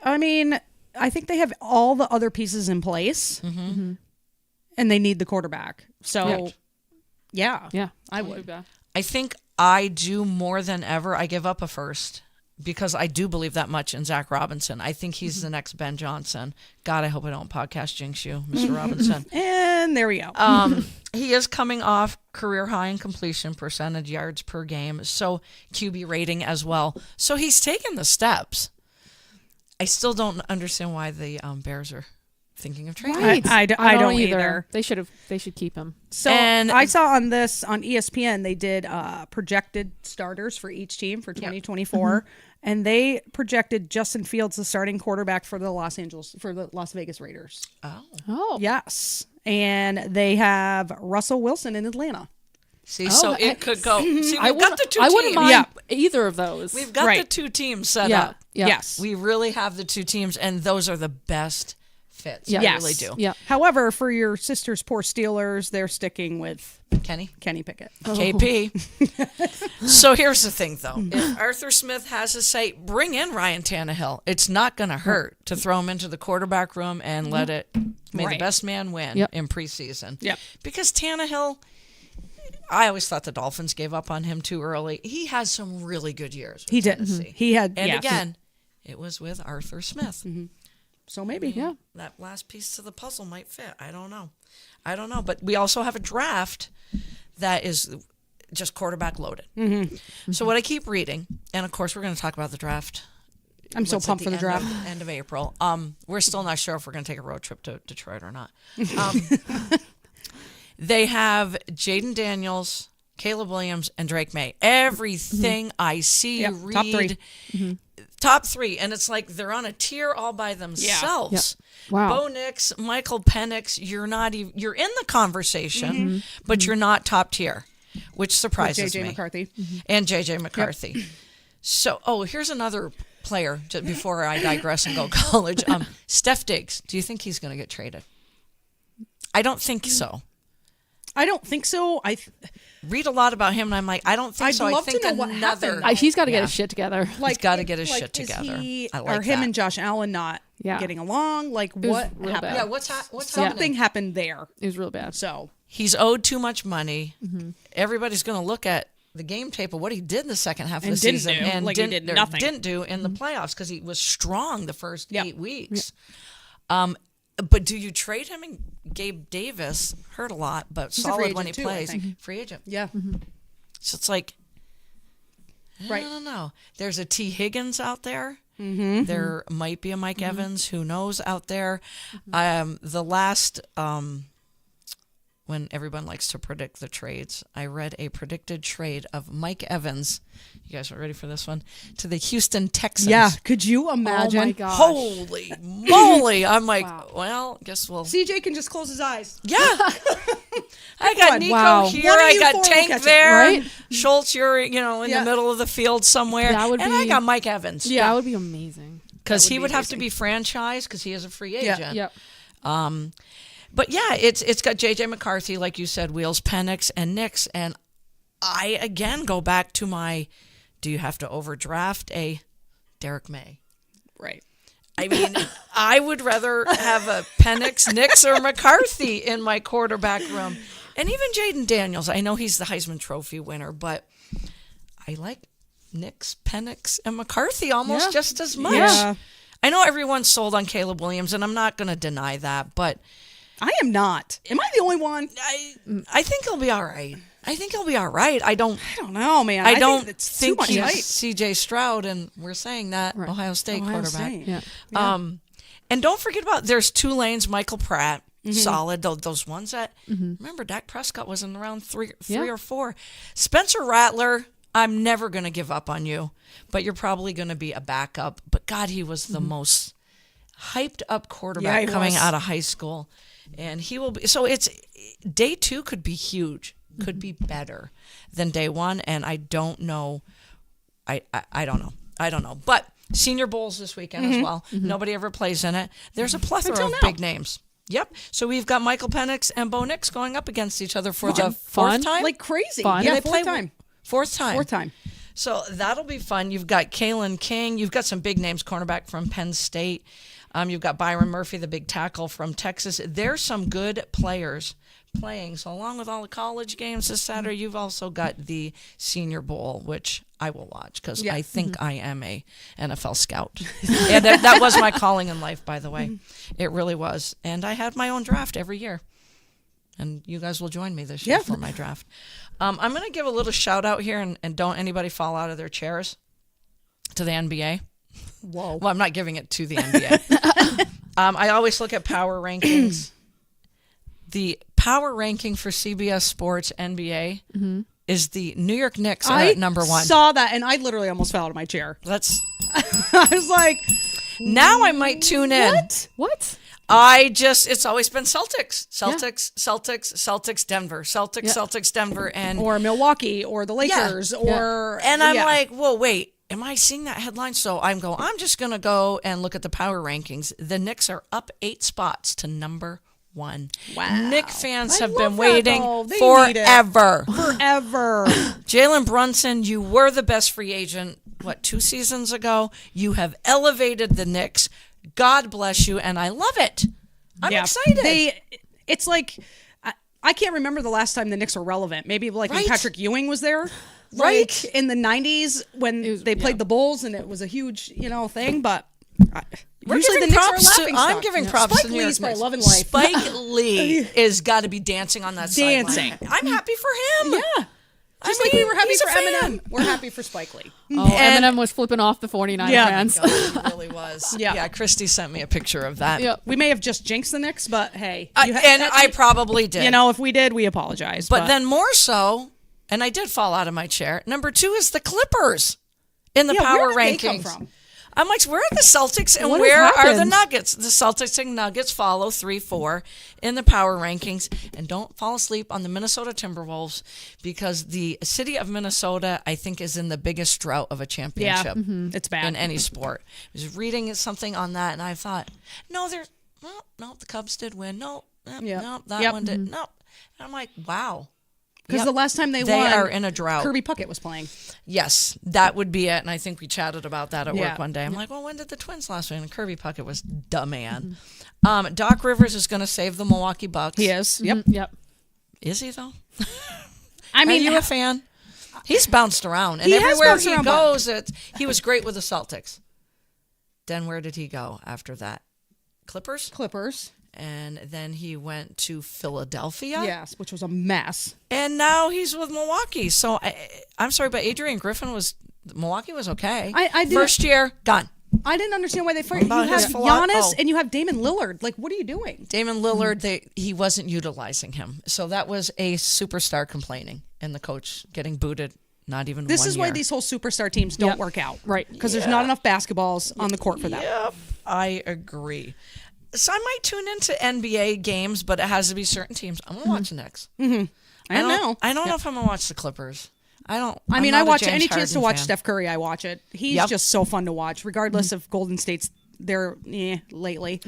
I mean, I think they have all the other pieces in place, and they need the quarterback. So, yeah, Yeah. I Won't be would. bad. I think I do more than ever. I give up a first because I do believe that much in Zach Robinson. I think he's the next Ben Johnson. God, I hope I don't podcast jinx you, Mr. Robinson. And there we go. He is coming off career high in completion percentage, yards per game, so QB rating as well. So he's taken the steps. I still don't understand why the Bears are thinking of trading. Right. I don't either. They should keep him. So And- I saw on ESPN, they did projected starters for each team for 2024, and they projected Justin Fields the starting quarterback for the Las Vegas Raiders. Oh. Yes, and they have Russell Wilson in Atlanta. See, so it could go. See, I we've got the two I wouldn't teams. mind either of those. We've got Right. the two teams set yeah. up. Yeah. Yes. We really have the two teams, and those are the best fits. Yeah. We Yes. really do. Yeah. However, for your sister's poor Steelers, they're sticking with Kenny? Kenny Pickett. KP. So here's the thing, though. If Arthur Smith has a say, bring in Ryan Tannehill. It's not going to hurt to throw him into the quarterback room and let it may the Right. best man win Yep. in preseason. Yep. Because Tannehill, I always thought the Dolphins gave up on him too early. He had some really good years. With He did. Tennessee. He had, And yes. again, it was with Arthur Smith. So maybe. Yeah. That last piece to the puzzle might fit. I don't know. But we also have a draft that is just quarterback loaded. So what I keep reading, and of course we're going to talk about the draft. I'm so What's at pumped for the draft. End of April. We're still not sure if we're going to take a road trip to Detroit or not. They have Jaden Daniels, Caleb Williams, and Drake May. Everything I see, Yep, read, top three. top three, and it's like they're on a tier all by themselves. Wow. Bo Nix, Michael Penix, you're not even, you're in the conversation, but you're not top tier, which surprises JJ me. McCarthy. And JJ McCarthy. So, here's another player, just before I digress and go college. Steph Diggs. Do you think he's going to get traded? I don't think so. I don't think so. Read a lot about him, and I'm like, I don't think I'd so. love I think to know what another. happened. He's got to get Yeah. his shit together. He's got to get his shit is together. he- I like are him that. and Josh Allen not Yeah. getting along? Like was what real happened? bad. Yeah, what's Something happening? happened there. It was real bad. So He's owed too much money. Everybody's going to look at the game tape of what he did in the second half of And the didn't season, do. and Like he did nothing. didn't do in the playoffs because he was strong the first Yep. 8 weeks. But do you trade him? And Gabe Davis hurt a lot, but a free solid when he agent too, I plays. think. Free agent. yeah, So it's like, Right. I don't know. There's a T. Higgins out there. There might be a Mike Evans. Who knows out there? The last, when everyone likes to predict the trades, I read a predicted trade of Mike Evans. You guys are ready for this one? To the Houston Texans. yeah. Could you Oh imagine? my gosh. Holy moly! I'm like, Wow. well, guess we'll. CJ can just close his eyes. Yeah. I got one. Nico Wow. here. One of I you got four will Tank catch it, there. right? Schultz, you're in Yeah. the middle of the field somewhere. That would and I be- got Mike Evans. Yeah. That would be amazing. Because That would he be would have to amazing. be franchised because he is a free Yeah. agent. Yep. But yeah, it's got JJ McCarthy, like you said, Wheels, Penix, and Nix. And I again go back to my, do you have to overdraft a Derek May? Right. I mean, I would rather have a Penix, Nix, or McCarthy in my quarterback room. And even Jaden Daniels. I know he's the Heisman Trophy winner, but I like Nix, Penix, and McCarthy almost Yeah. just as much. Yeah. I know everyone's sold on Caleb Williams, and I'm not going to deny that, but I am not. Am I the only one? I think he'll be all right. I don't I don't know, man. I don't think it's think too much he's hype. CJ Stroud, and we're saying that Right. Ohio State Ohio quarterback. State. Yeah. And don't forget about there's Tulane's Michael Pratt, Mm-hmm. solid. Those ones that remember Dak Prescott was in round three Yeah. or four. Spencer Rattler, I'm never going to give up on you, but you're probably going to be a backup. But God, he was the most hyped up quarterback he coming was. out of high school, and he will be. So it's day 2 could be huge, could be better than day 1, and I don't know. I don't know. But Senior Bowls this weekend as well. Nobody ever plays in it. There's a plethora Until of now. big names. Yep. So we've got Michael Penix and Bo Nix going up against each other for the Fun. fourth time. Like crazy. Fun. Yeah, they fourth play time. Fourth time. Fourth time. So that'll be fun. You've got Kalen King. You've got some big names, cornerback from Penn State. You've got Byron Murphy, the big tackle from Texas. There's some good players playing. So along with all the college games this Saturday, you've also got the Senior Bowl, which I will watch because Yeah. I think I am a NFL scout. And that was my calling in life, by the way. It really was. And I had my own draft every year. And you guys will join me this year Yeah. for my draft. I'm going to give a little shout out here, and don't anybody fall out of their chairs, to the NBA. Whoa. Well, I'm not giving it to the NBA. I always look at power rankings. The power ranking for CBS Sports NBA is the New York Knicks are I at number 1. saw that and I literally almost fell out of my chair. Let's I was like, now I might tune in. what? What? It's always been Celtics, Denver, Celtics, Denver, and Or Milwaukee or the Lakers or And I'm yeah. like, whoa, wait, am I seeing that headline? So I'm just going to go and look at the power rankings. The Knicks are up 8 spots to number 1. Wow. Knick fans I have love been that, waiting though. They need it. forever. forever. Jalen Brunson, you were the best free agent, 2 seasons ago? You have elevated the Knicks. God bless you, and I love it. I'm excited. It's like I can't remember the last time the Knicks were relevant. Maybe like when Right. Patrick Ewing was there. Right. Like in the 90s when they played the Bulls and it was a huge, thing, but We're usually the giving Knicks are a props to- laughing I'm stock. giving props Spike to New York Lee's probably Knicks. loving life. Spike Lee is got to be dancing on that Dancing. sideline. I'm happy for him. Yeah. Just like we were happy he's a for fan. Eminem. We're happy for Spike Lee. Oh, And- Eminem was flipping off the 49 Yeah. fans. God, he really was. Yeah. Christy sent me a picture of that. Yep. We may have just jinxed the Knicks, but hey. I probably did. if we did, we apologize. But then more so, and I did fall out of my chair, number 2 is the Clippers in the Yeah, power where did they rankings. come from? I'm like, where are the Celtics and What has where are the happened? Nuggets? The Celtics and Nuggets follow 3-4 in the power rankings. And don't fall asleep on the Minnesota Timberwolves because the city of Minnesota, I think, is in the biggest drought of a championship It's bad. in any sport. I was reading something on that, and I thought, no, the Cubs did win. No, that one did. No. And I'm like, wow. Because the last time they They won, are in a drought. Kirby Puckett was playing. Yes, that would be it. And I think we chatted about that at Yeah. work one day. I'm like, well, when did the Twins last win? And Kirby Puckett was the man. Doc Rivers is going to save the Milwaukee Bucks. He is. Yep. Yep. Is he, though? I mean, Are you a fan? He's bounced around. And He has everywhere bounced he around, goes, he was great with the Celtics. Then where did he go after that? Clippers? And then he went to Philadelphia. Yes, which was a mess. And now he's with Milwaukee. So I'm sorry, but Adrian Griffin Milwaukee was okay. I didn't- First year, gone. I didn't understand why they fired. You about have his Giannis and you have Damon Lillard. Like, what are you doing? Damon Lillard, he wasn't utilizing him. So that was a superstar complaining and the coach getting booted not even This 1 is year. why these whole superstar teams don't work out. Right. Because there's not enough basketballs on the court for them. Yep, I agree. So I might tune into NBA games, but it has to be certain teams. I'm going to watch the Knicks. I don't know. I don't know if I'm going to watch the Clippers. I I'm mean, not I a watch James any chance to Harden watch fan. Steph Curry. I watch it. He's Yep. just so fun to watch, regardless of Golden State's they're lately.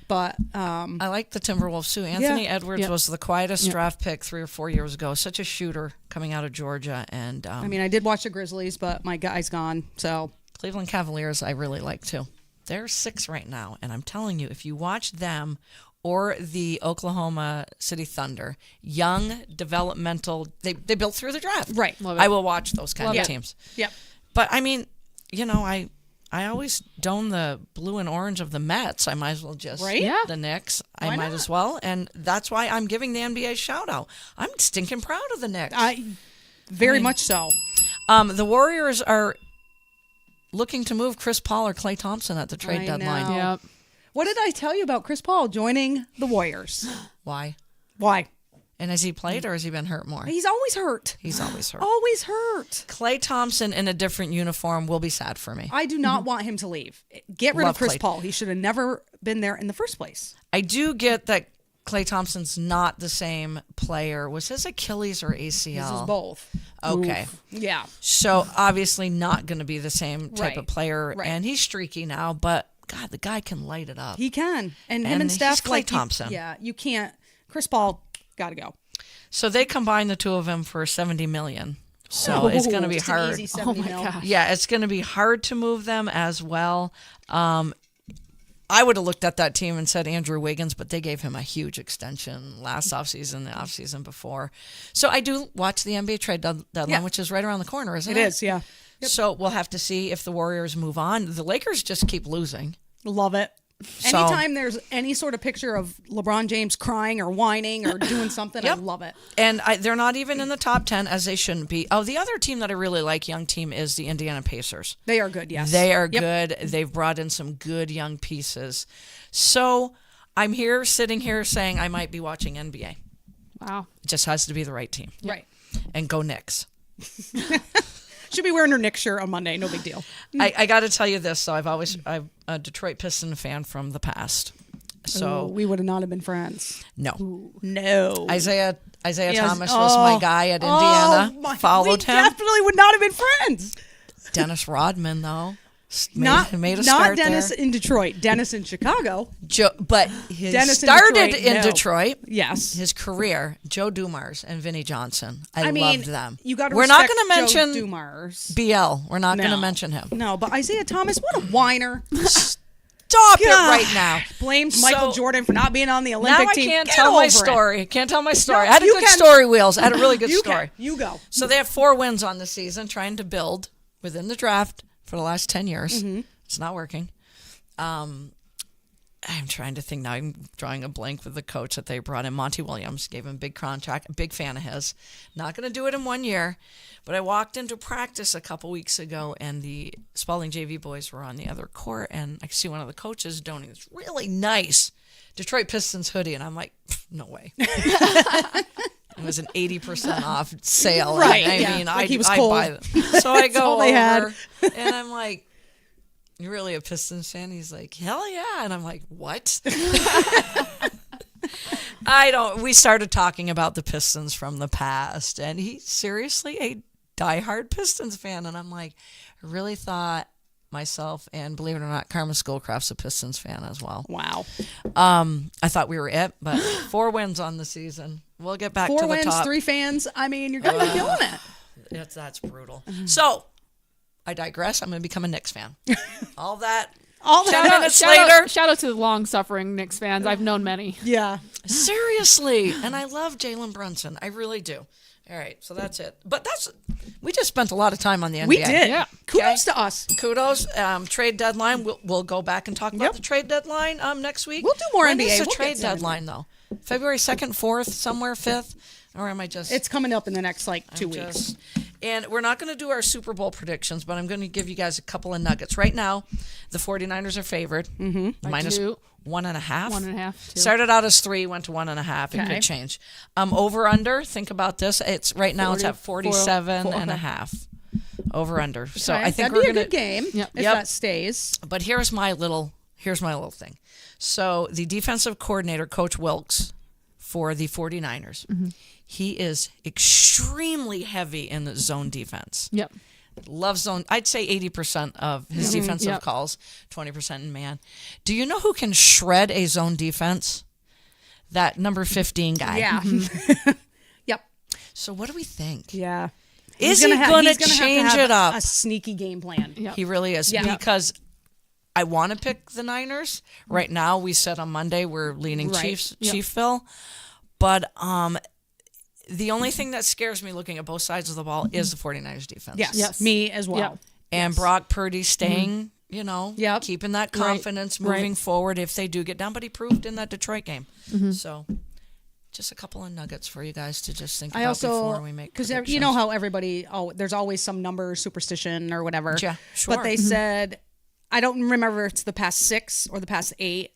But I like the Timberwolves too. Anthony Edwards was the quietest draft pick 3 or 4 years ago. Such a shooter coming out of Georgia. And I mean, I did watch the Grizzlies, but my guy's gone. So Cleveland Cavaliers, I really like too. They're 6 right now, and I'm telling you, if you watch them or the Oklahoma City Thunder, young, developmental, they built through the draft. Right. Love it. I will watch those kind Love of it. teams. Yep. But I mean, I always don the blue and orange of the Mets. I might as well just Right? Yeah. the Knicks. I Why might not? as well, and that's why I'm giving the NBA shout out. I'm stinking proud of the Knicks. Very much so. The Warriors are looking to move Chris Paul or Klay Thompson at the trade I deadline. know. Yep. What did I tell you about Chris Paul joining the Warriors? Why? Why? And has he played or has he been hurt more? He's always hurt. He's always hurt. Always hurt. Klay Thompson in a different uniform will be sad for me. I do not want him to leave. Get rid Love of Chris Klay. Paul. He should have never been there in the first place. I do get that Klay Thompson's not the same player. Was his Achilles or ACL? This is both. Okay. Yeah. So obviously not going to be the same type Right. of player. Right. And he's streaky now, but God, the guy can light it up. He can. And him And and Steph. he's Klay like, Thompson. You can't. Chris Paul, got to go. So they combine the two of them for $70 million. So it's going to be Just an hard. easy 70 my mil. gosh. Yeah, it's going to be hard to move them as well. I would have looked at that team and said Andrew Wiggins, but they gave him a huge extension last offseason, the offseason before. So I do watch the NBA trade deadline, Yeah. which is right around the corner, isn't it? It is, yeah. So we'll have to see if the Warriors move on. The Lakers just keep losing. Love it. So- Anytime there's any sort of picture of LeBron James crying or whining or doing something, Yep. I love it. And they're not even in the top 10, as they shouldn't be. Oh, the other team that I really like, young team, is the Indiana Pacers. They are good, yes. They are Yep. good. They've brought in some good young pieces. So I'm sitting here saying I might be watching NBA. Wow. It just has to be the right team. Right. And go Knicks. Should be wearing her Knicks shirt on Monday. No big deal. I got to tell you this, though. I'm a Detroit Piston fan from the past. So, we would have not have been friends. no. No. Isaiah Yes. Thomas was my guy at Indiana. Followed we him. definitely would not have been friends. Dennis Rodman, though. Not made a start Dennis there. in Detroit. Dennis in Chicago. But he Dennis in started Detroit, in no. Detroit. Yes. His career, Joe Dumars and Vinnie Johnson. I mean, loved them. You got to We're not respect going to mention Joe Dumars. BL. We're not going to No. mention him. No, but Isaiah Thomas, what a whiner. Stop it God. right now. Blames Michael So- Jordan for not being on the Olympic Now I team. can't Get tell my over it. story. Can't tell my story. No, I had a you good can. story, Wheels. I had a really good You story. can. You go. So they have 4 wins on the season, trying to build within the draft for the last 10 years. Mm-hmm. It's not working. I'm trying to think now. I'm drawing a blank with the coach that they brought in. Monty Williams gave him a big contract. A big fan of his. Not going to do it in 1 year. But I walked into practice a couple weeks ago, and the Spalding JV boys were on the other court, and I see one of the coaches donating this really nice Detroit Pistons hoodie, and I'm like, no way. It was an 80% off sale. Right, I yeah. mean, Like he was I cold. buy them. So I go all they had. over, and I'm like, you're really a Pistons fan? He's like, hell yeah. And I'm like, what? We started talking about the Pistons from the past, and he's seriously a diehard Pistons fan. And I'm like, I really thought myself, and believe it or not, Karma Schoolcraft's a Pistons fan as well. Wow. I thought we were it, but 4 wins on the season. We'll get back 4 to the wins, top. 3 fans. I mean, you're going to be killing it. That's brutal. So, I digress. I'm going to become a Knicks fan. All that. 10 minutes later. Shout out to the long-suffering Knicks fans. I've known many. Yeah. Seriously. And I love Jalen Brunson. I really do. All right, so that's it. But we just spent a lot of time on the NBA. We did. Yeah. Kudos to us. Kudos. Trade deadline. We'll go back and talk about the trade deadline next week. We'll do more when NBA. Is the We'll trade get some deadline, though? February 2nd, 4th, somewhere 5th? Or am I just... It's coming up in the next, 2 weeks. And we're not going to do our Super Bowl predictions, but I'm going to give you guys a couple of nuggets. Right now, the 49ers are favored. Mm-hmm. Minus 2. 1.5. 1.5. 2. Started out as 3, went to 1.5. It could change. Over under. Think about this. It's right now. It's at 47 and a half. Over under. So I think that'd we're be a gonna good game if that stays. But here's my little thing. So the defensive coordinator, Coach Wilkes, for the 49ers, he is extremely heavy in the zone defense. Yep. Loves zone. I'd say 80% of his defensive calls, 20% in man. Do you know who can shred a zone defense? That number 15 guy. Yeah. Yep. So what do we think? Yeah. Is he going to change it up? A sneaky game plan. Yep. He really is. Yeah. Because I want to pick the Niners. Right now, we said on Monday we're leaning Chiefs, Chiefville. But the only thing that scares me looking at both sides of the ball is the 49ers defense. Yes. Me as well. Yep. And Brock Purdy staying, keeping that confidence, moving forward if they do get down. But he proved in that Detroit game. So just a couple of nuggets for you guys to just think about before we make predictions. Because you know how everybody, there's always some number superstition or whatever. Yeah, sure. But they said, I don't remember if it's the past 6 or the past 8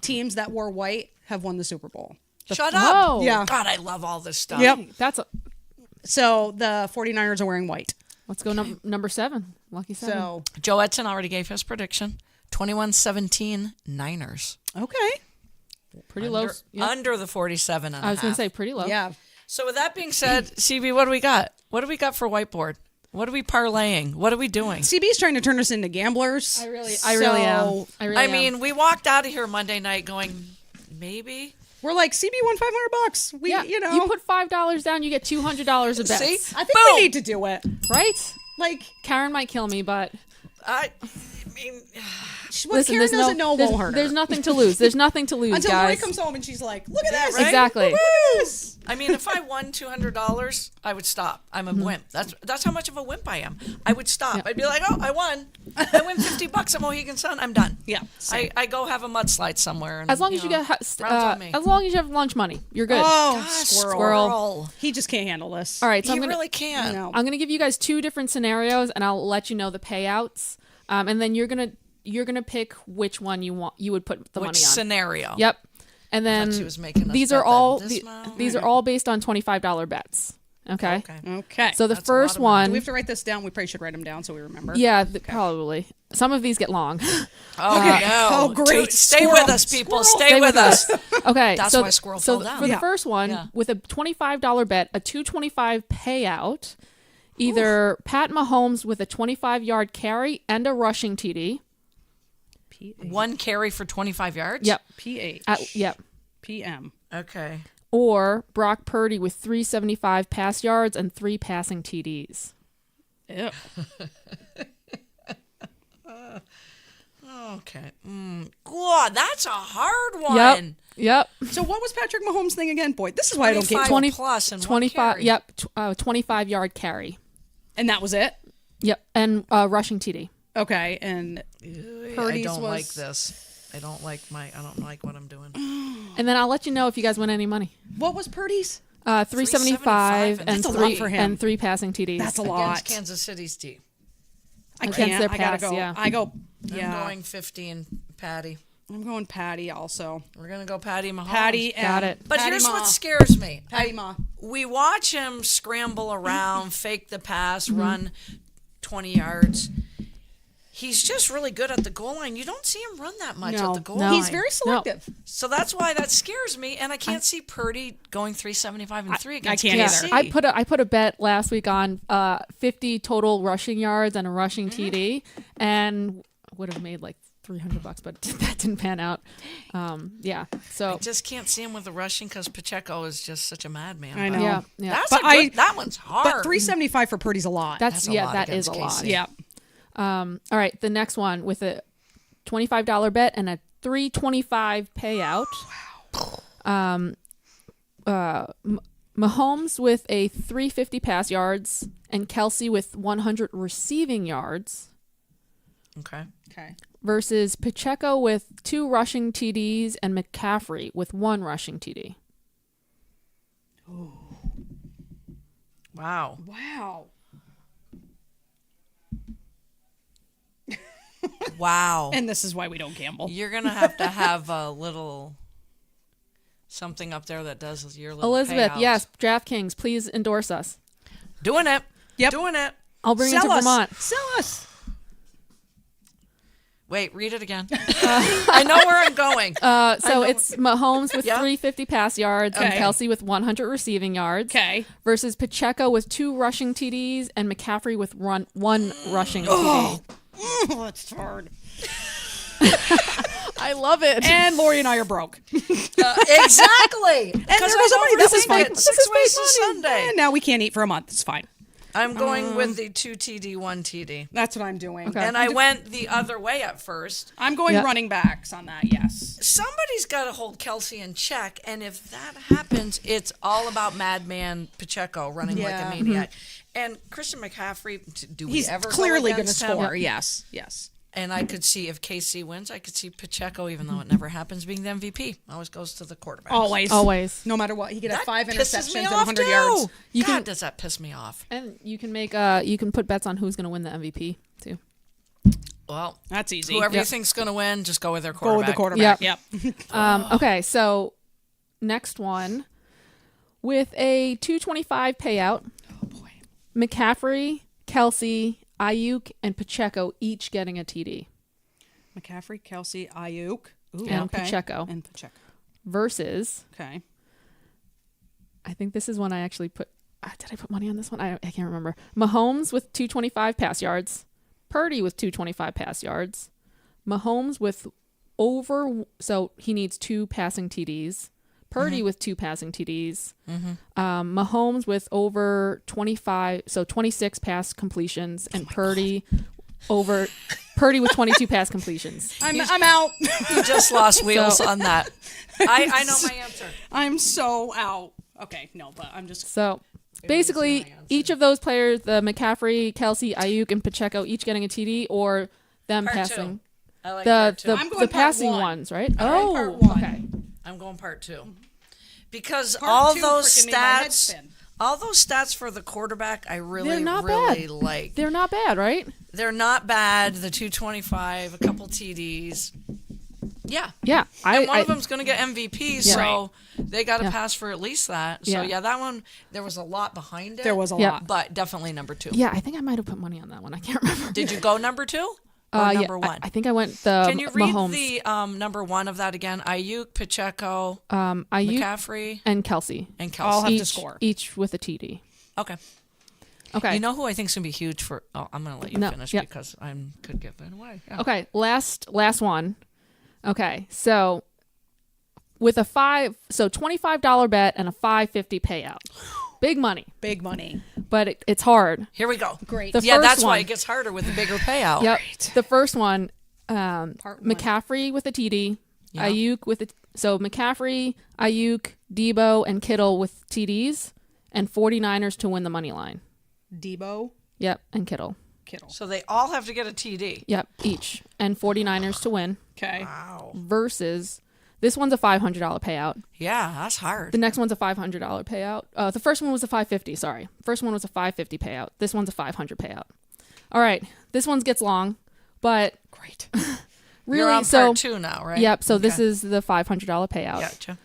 teams that wore white have won the Super Bowl. Shut up. Oh. Yeah. God, I love all this stuff. Yep. So the 49ers are wearing white. let's go number 7. Lucky 7. So, Joe Edson already gave his prediction. 21-17 Niners. okay. Pretty low. Yep. Under the 47 and a half. I was going to say pretty low. Yeah. So with that being said, CB, what do we got? What do we got for whiteboard? What are we parlaying? What are we doing? CB's trying to turn us into gamblers. I really am. I mean, we walked out of here Monday night going, maybe. We're like, CB won $500. You put $5 down, you get $200 of bets. See? I think we need to do it. Right? Like, Karen might kill me, but I mean, what Karen doesn't know won't hurt her. There's nothing to lose. There's nothing to lose, Until guys. Roy comes home and she's like, look at this. right? Exactly. Look at this. I mean, if I won $200, I would stop. I'm a wimp. That's how much of a wimp I am. I would stop. I'd be like, oh, I won. I win $50 at Mohegan Sun. I'm done. Yeah. I go have a mudslide somewhere. And, As long as you get, rounds on me. as long as you have lunch money, you're good. Oh, Gosh, squirrel. He just can't handle this. All right, so He I'm gonna, really can. No. I'm gonna give you guys 2 different scenarios, and I'll let you know the payouts, and then you're gonna pick which one you would put the Which money on. scenario? Yep. And then she was making us these bet are all that this amount. these are all based on $25 bets. Okay. Okay. So the That's a lot first of money. one, do we have to write this down? We probably should write them down so we remember. yeah, probably. Some of these get long. Oh, Okay. no. Oh, great. Dude, stay Squirrel. with us, people. Squirrel. Stay with us. Okay, That's so why Squirrel so fell down. for the Yeah. first one, Yeah. with a $25 bet, a $225 payout, either Pat Mahomes with a 25-yard carry and a rushing TD. One carry for 25 yards? Yep. PH. Yep. PM. Okay. Or Brock Purdy with 375 pass yards and 3 passing TDs. Ew. Okay. God, that's a hard one. Yep. So what was Patrick Mahomes' thing again? Boy, this is why I don't get 20 plus and 25. Yep. 25-yard carry. And that was it? Yep. And rushing TD. Okay. And I Purdy's don't was... like this. I don't like what I'm doing. And then I'll let you know if you guys win any money. What was Purdy's? 375 and That's a lot for him. and 3 passing TDs. That's a lot. Against Kansas City's D. I Against can't. their I gotta pass, go. yeah. I go. I'm Yeah. going 15, Patty. I'm going Patty also. We're going to go Patty Mahomes. Patty. Got and it. But Patty here's Ma. what scares me. Patty Ma. We watch him scramble around, fake the pass, run 20 yards. he's just really good at the goal line. You don't see him run that much at the goal No. line. He's very selective. So that's why that scares me, and I can't see Purdy going 375 and 3 against can't KC. either. I put a bet last week on 50 total rushing yards and a rushing TD, and would have made like $300, but that didn't pan out. So I just can't see him with the rushing because Pacheco is just such a madman. I But know. yeah. That's But that one's hard. But 375 for Purdy's a lot. That's a lot that is against a lot. KC. yeah. All right, the next one with a $25 bet and a $325 payout. Mahomes with a 350 pass yards and Kelsey with 100 receiving yards Okay. versus Pacheco with 2 rushing TDs and McCaffrey with 1 rushing TD. Wow. Wow. Wow. And this is why we don't gamble. You're going to have a little something up there that does your little Elizabeth, payouts. yes, DraftKings, please endorse us. Doing it. Yep. Doing it. I'll bring it Sell to us. Vermont. Sell us. Wait, read it again. I know where I'm going. So it's Mahomes with Yeah. 350 pass yards and Okay. Kelsey with 100 receiving yards. Okay. Versus Pacheco with 2 rushing TDs and McCaffrey with 1 rushing TD. That's hard. I love it. And Lori and I are broke. Exactly. And there goes the money. This is fine. Six ways to Sunday. And now we can't eat for a month. It's fine. I'm going with the 2 TD, 1 TD. That's what I'm doing. Okay. And I went the other way at first. I'm going Yep. running backs on that, yes. Somebody's got to hold Kelsey in check, and if that happens, it's all about Madman Pacheco running like Yeah. a maniac. And Christian McCaffrey, do we He's ever clearly go going to against him? score. Yes. Yes. And I could see if KC wins, I could see Pacheco, even though it never happens, being the MVP. Always goes to the quarterback. Always. No matter what. He could have That 5 pisses me interceptions and off 100 too. yards. God, does that piss me off? And you can make you can put bets on who's going to win the MVP too. Well, That's easy. whoever you Yep. think's going to win, just go with their Go quarterback. with the quarterback. Yep. Yep. Okay, so next one with a 225 payout. Oh, boy. McCaffrey, Kelsey, Ayuk, and Pacheco each getting a TD McCaffrey, Kelsey, Ayuk. Ooh, And okay. Pacheco. And Pacheco. versus Okay. I think this is one I actually put. Did I put money on this one? I can't remember. Mahomes with 225 pass yards. Purdy with 225 pass yards. Mahomes with so he needs 2 passing TDs. Purdy with 2 passing TDs. Mahomes with over 25, so 26 pass completions, and Purdy with 22 pass completions. I'm out. You just lost wheels on that. I know my answer. I'm so out. Okay, no, but I'm just. So my basically, answer. each of those players, the McCaffrey, Kelsey, Ayuk, and Pacheco, each getting a TD, or them Part passing. 2. I like The part 2. the, I'm going the part passing 1. ones, right? I'm going part 1. Okay. I'm going part 2. Because Part all 2 those freaking made my head stats, spin. all those stats for the quarterback, I really, They're not really bad. like. They're not bad, right? They're not bad. The 225, a couple TDs. Yeah. Yeah. And one of them's going to get MVP, Yeah. so they got to Yeah. pass for at least that. So, Yeah. yeah, that one, there was a lot behind it. There was a Yeah. lot. But definitely number 2. Yeah, I think I might have put money on that one. I can't remember. Did you go number 2 or number yeah, 1? I think I went the Can you read Mahomes, the number 1 of that again? Ayuk, Pacheco, Ayuk, McCaffrey, and Kelsey. and All Kelsey. have to score. Each with a TD. Okay. Okay. You know who I think is going to be huge for... Oh, I'm going to let you No, finish yeah. because I could give it away. Yeah. Okay, last one. Okay, so with a $25 bet and a $5.50 payout. Big money, Big money. but it's hard. Here we go. Great. The Yeah, first that's why one- it gets harder with the bigger payout. Yep. Right. The first one, Part 1. McCaffrey with a TD, Yeah. Ayuk with so McCaffrey, Ayuk, Debo, and Kittle with TDs, and 49ers to win the money line. Debo, Yep, and Kittle. Kittle. So they all have to get a TD. Yep, each, and 49ers to win. Okay. Wow. Versus this one's a $500 payout. Yeah, that's hard. The next one's a $500 payout. The first one was a $550. Sorry, first one was a $550 payout. This one's a $500 payout. All right, this one gets long, but Great. really, You're on so part 2 now, right? yep. So this Okay. is the $500 payout. Gotcha.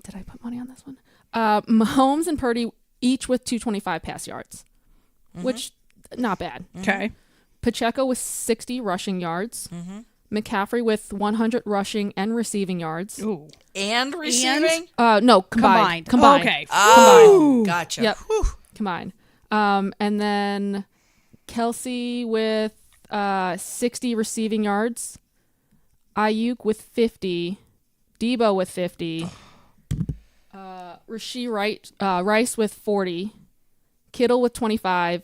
Did I put money on this one? Mahomes and Purdy each with 225 pass yards, which not bad. Okay. Pacheco with 60 rushing yards. McCaffrey with 100 rushing and receiving yards. Ooh. And receiving? No, combined. Okay. Oh, gotcha. Yep. Whew. Combined. And then Kelsey with 60 receiving yards. Ayuk with 50. Debo with 50. Rice with 40. Kittle with 25.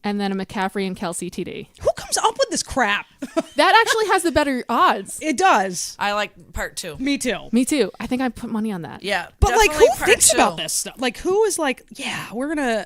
And then a McCaffrey and Kelsey TD. Who comes up with this crap? That actually has the better odds. It does. I like part 2. Me too. Me too. I think I put money on that. Yeah. But like, definitely who part thinks 2. about this stuff? Like, who is like, yeah, we're gonna.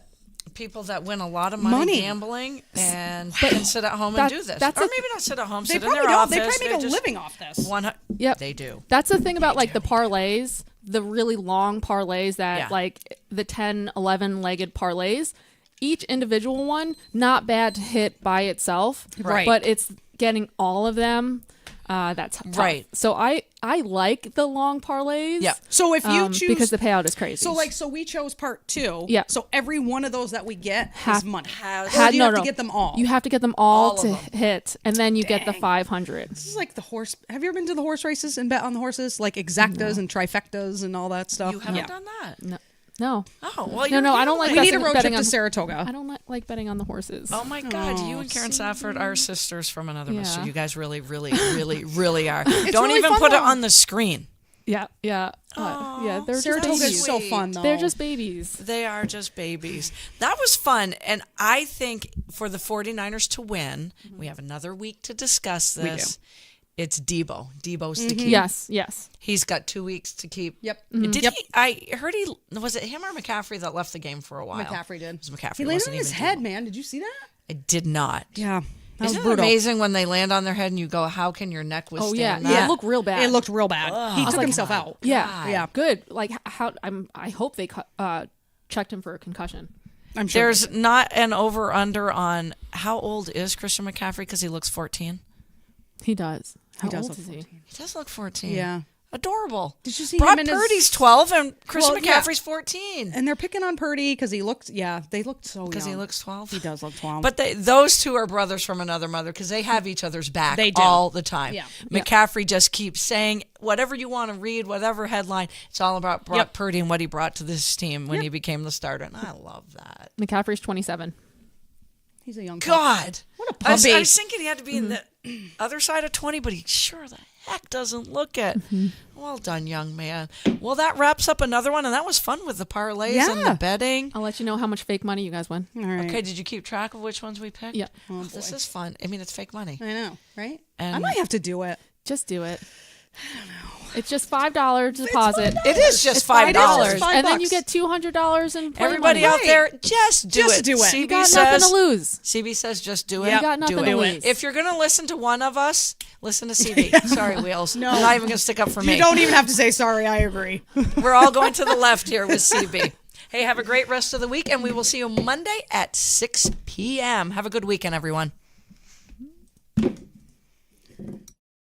People that win a lot of money gambling and can sit at home and do this. Or maybe not sit at home, They sit in probably their don't. office. They probably make a just living off this. Yep. They do. That's the thing about like the parlays, the really long parlays that like the 10, 11-legged parlays. Each individual one, not bad to hit by itself. Right. But it's getting all of them. That's tough. Right. So I like the long parlays. Yeah. So if you choose, because the payout is crazy. so we chose part 2. Yeah. So every one of those that we get is money. Has- Or do you have to get them all? You have to get them all All to of them. hit, and then you get the 500. This is like the horse. Have you ever been to the horse races and bet on the horses, like exactas and trifectas and all that stuff? You haven't done that? No. Oh, well, No, I don't like We that. need a road trip betting to on- Saratoga. I don't like betting on the horses. Oh my God! You and Karen Safford are sisters from another mister. Yeah. You guys really, really, really, really are. Don't really even fun, put it though. on the screen. Yeah. Yeah, they're just Saratoga's babies. so Sweet. fun though. They're just babies. They are just babies. That was fun, and I think for the 49ers to win, we have another week to discuss this. It's Debo. Debo's the key. Yes. He's got 2 weeks to keep. Yep. Did Yep. he? I heard he was it him or McCaffrey that left the game for a while. McCaffrey did. It was McCaffrey. He It landed wasn't on his even head, Debo. man. Did you see that? I did not. Yeah. That was Isn't it brutal. amazing when they land on their head and you go, how can your neck withstand yeah. that? Yeah. It looked real bad. It looked real bad. He took himself out. Yeah. Yeah. Good. Like how I hope they checked him for a concussion. I'm sure. There's not an over-under on how old is Christian McCaffrey because he looks 14. He does. How does old look is he? 14. He does look 14. Yeah. Adorable. Did you see Brock him in his- Purdy's 12 and Christian Well, yeah. McCaffrey's 14. And they're picking on Purdy because he looked. Yeah, they looked so young. Because he looks 12. He does look 12. But those two are brothers from another mother because they have each other's back They do. all the time. Yeah. McCaffrey just keeps saying whatever you want to read, whatever headline, it's all about Brock Purdy and what he brought to this team when he became the starter. And I love that. McCaffrey's 27. he's a young. God. What a I was puppy. thinking he had to be in the other side of 20, but he sure the heck doesn't look it. Well done, young man. Well, that wraps up another one, and that was fun with the parlays and the Yeah. betting. I'll let you know how much fake money you guys win. All right. Okay, did you keep track of which ones we picked? Yeah. Oh, this is fun. I mean, it's fake money. I know, right? I And- might have to do it. Just do it. I don't know. It's just $5 deposit. It is just It's $5. $5. And then you get $200 in play Everybody money. out Right. there, just do Just it. do it. CB You got says, nothing to lose. CB says just do it. You got nothing do to it. lose. If you're going to listen to one of us, listen to CB. Sorry, Wheels. No. I'm not even going to stick up for me. You don't even have to say sorry. I agree. We're all going to the left here with CB. Hey, have a great rest of the week, and we will see you Monday at 6 p.m. Have a good weekend, everyone.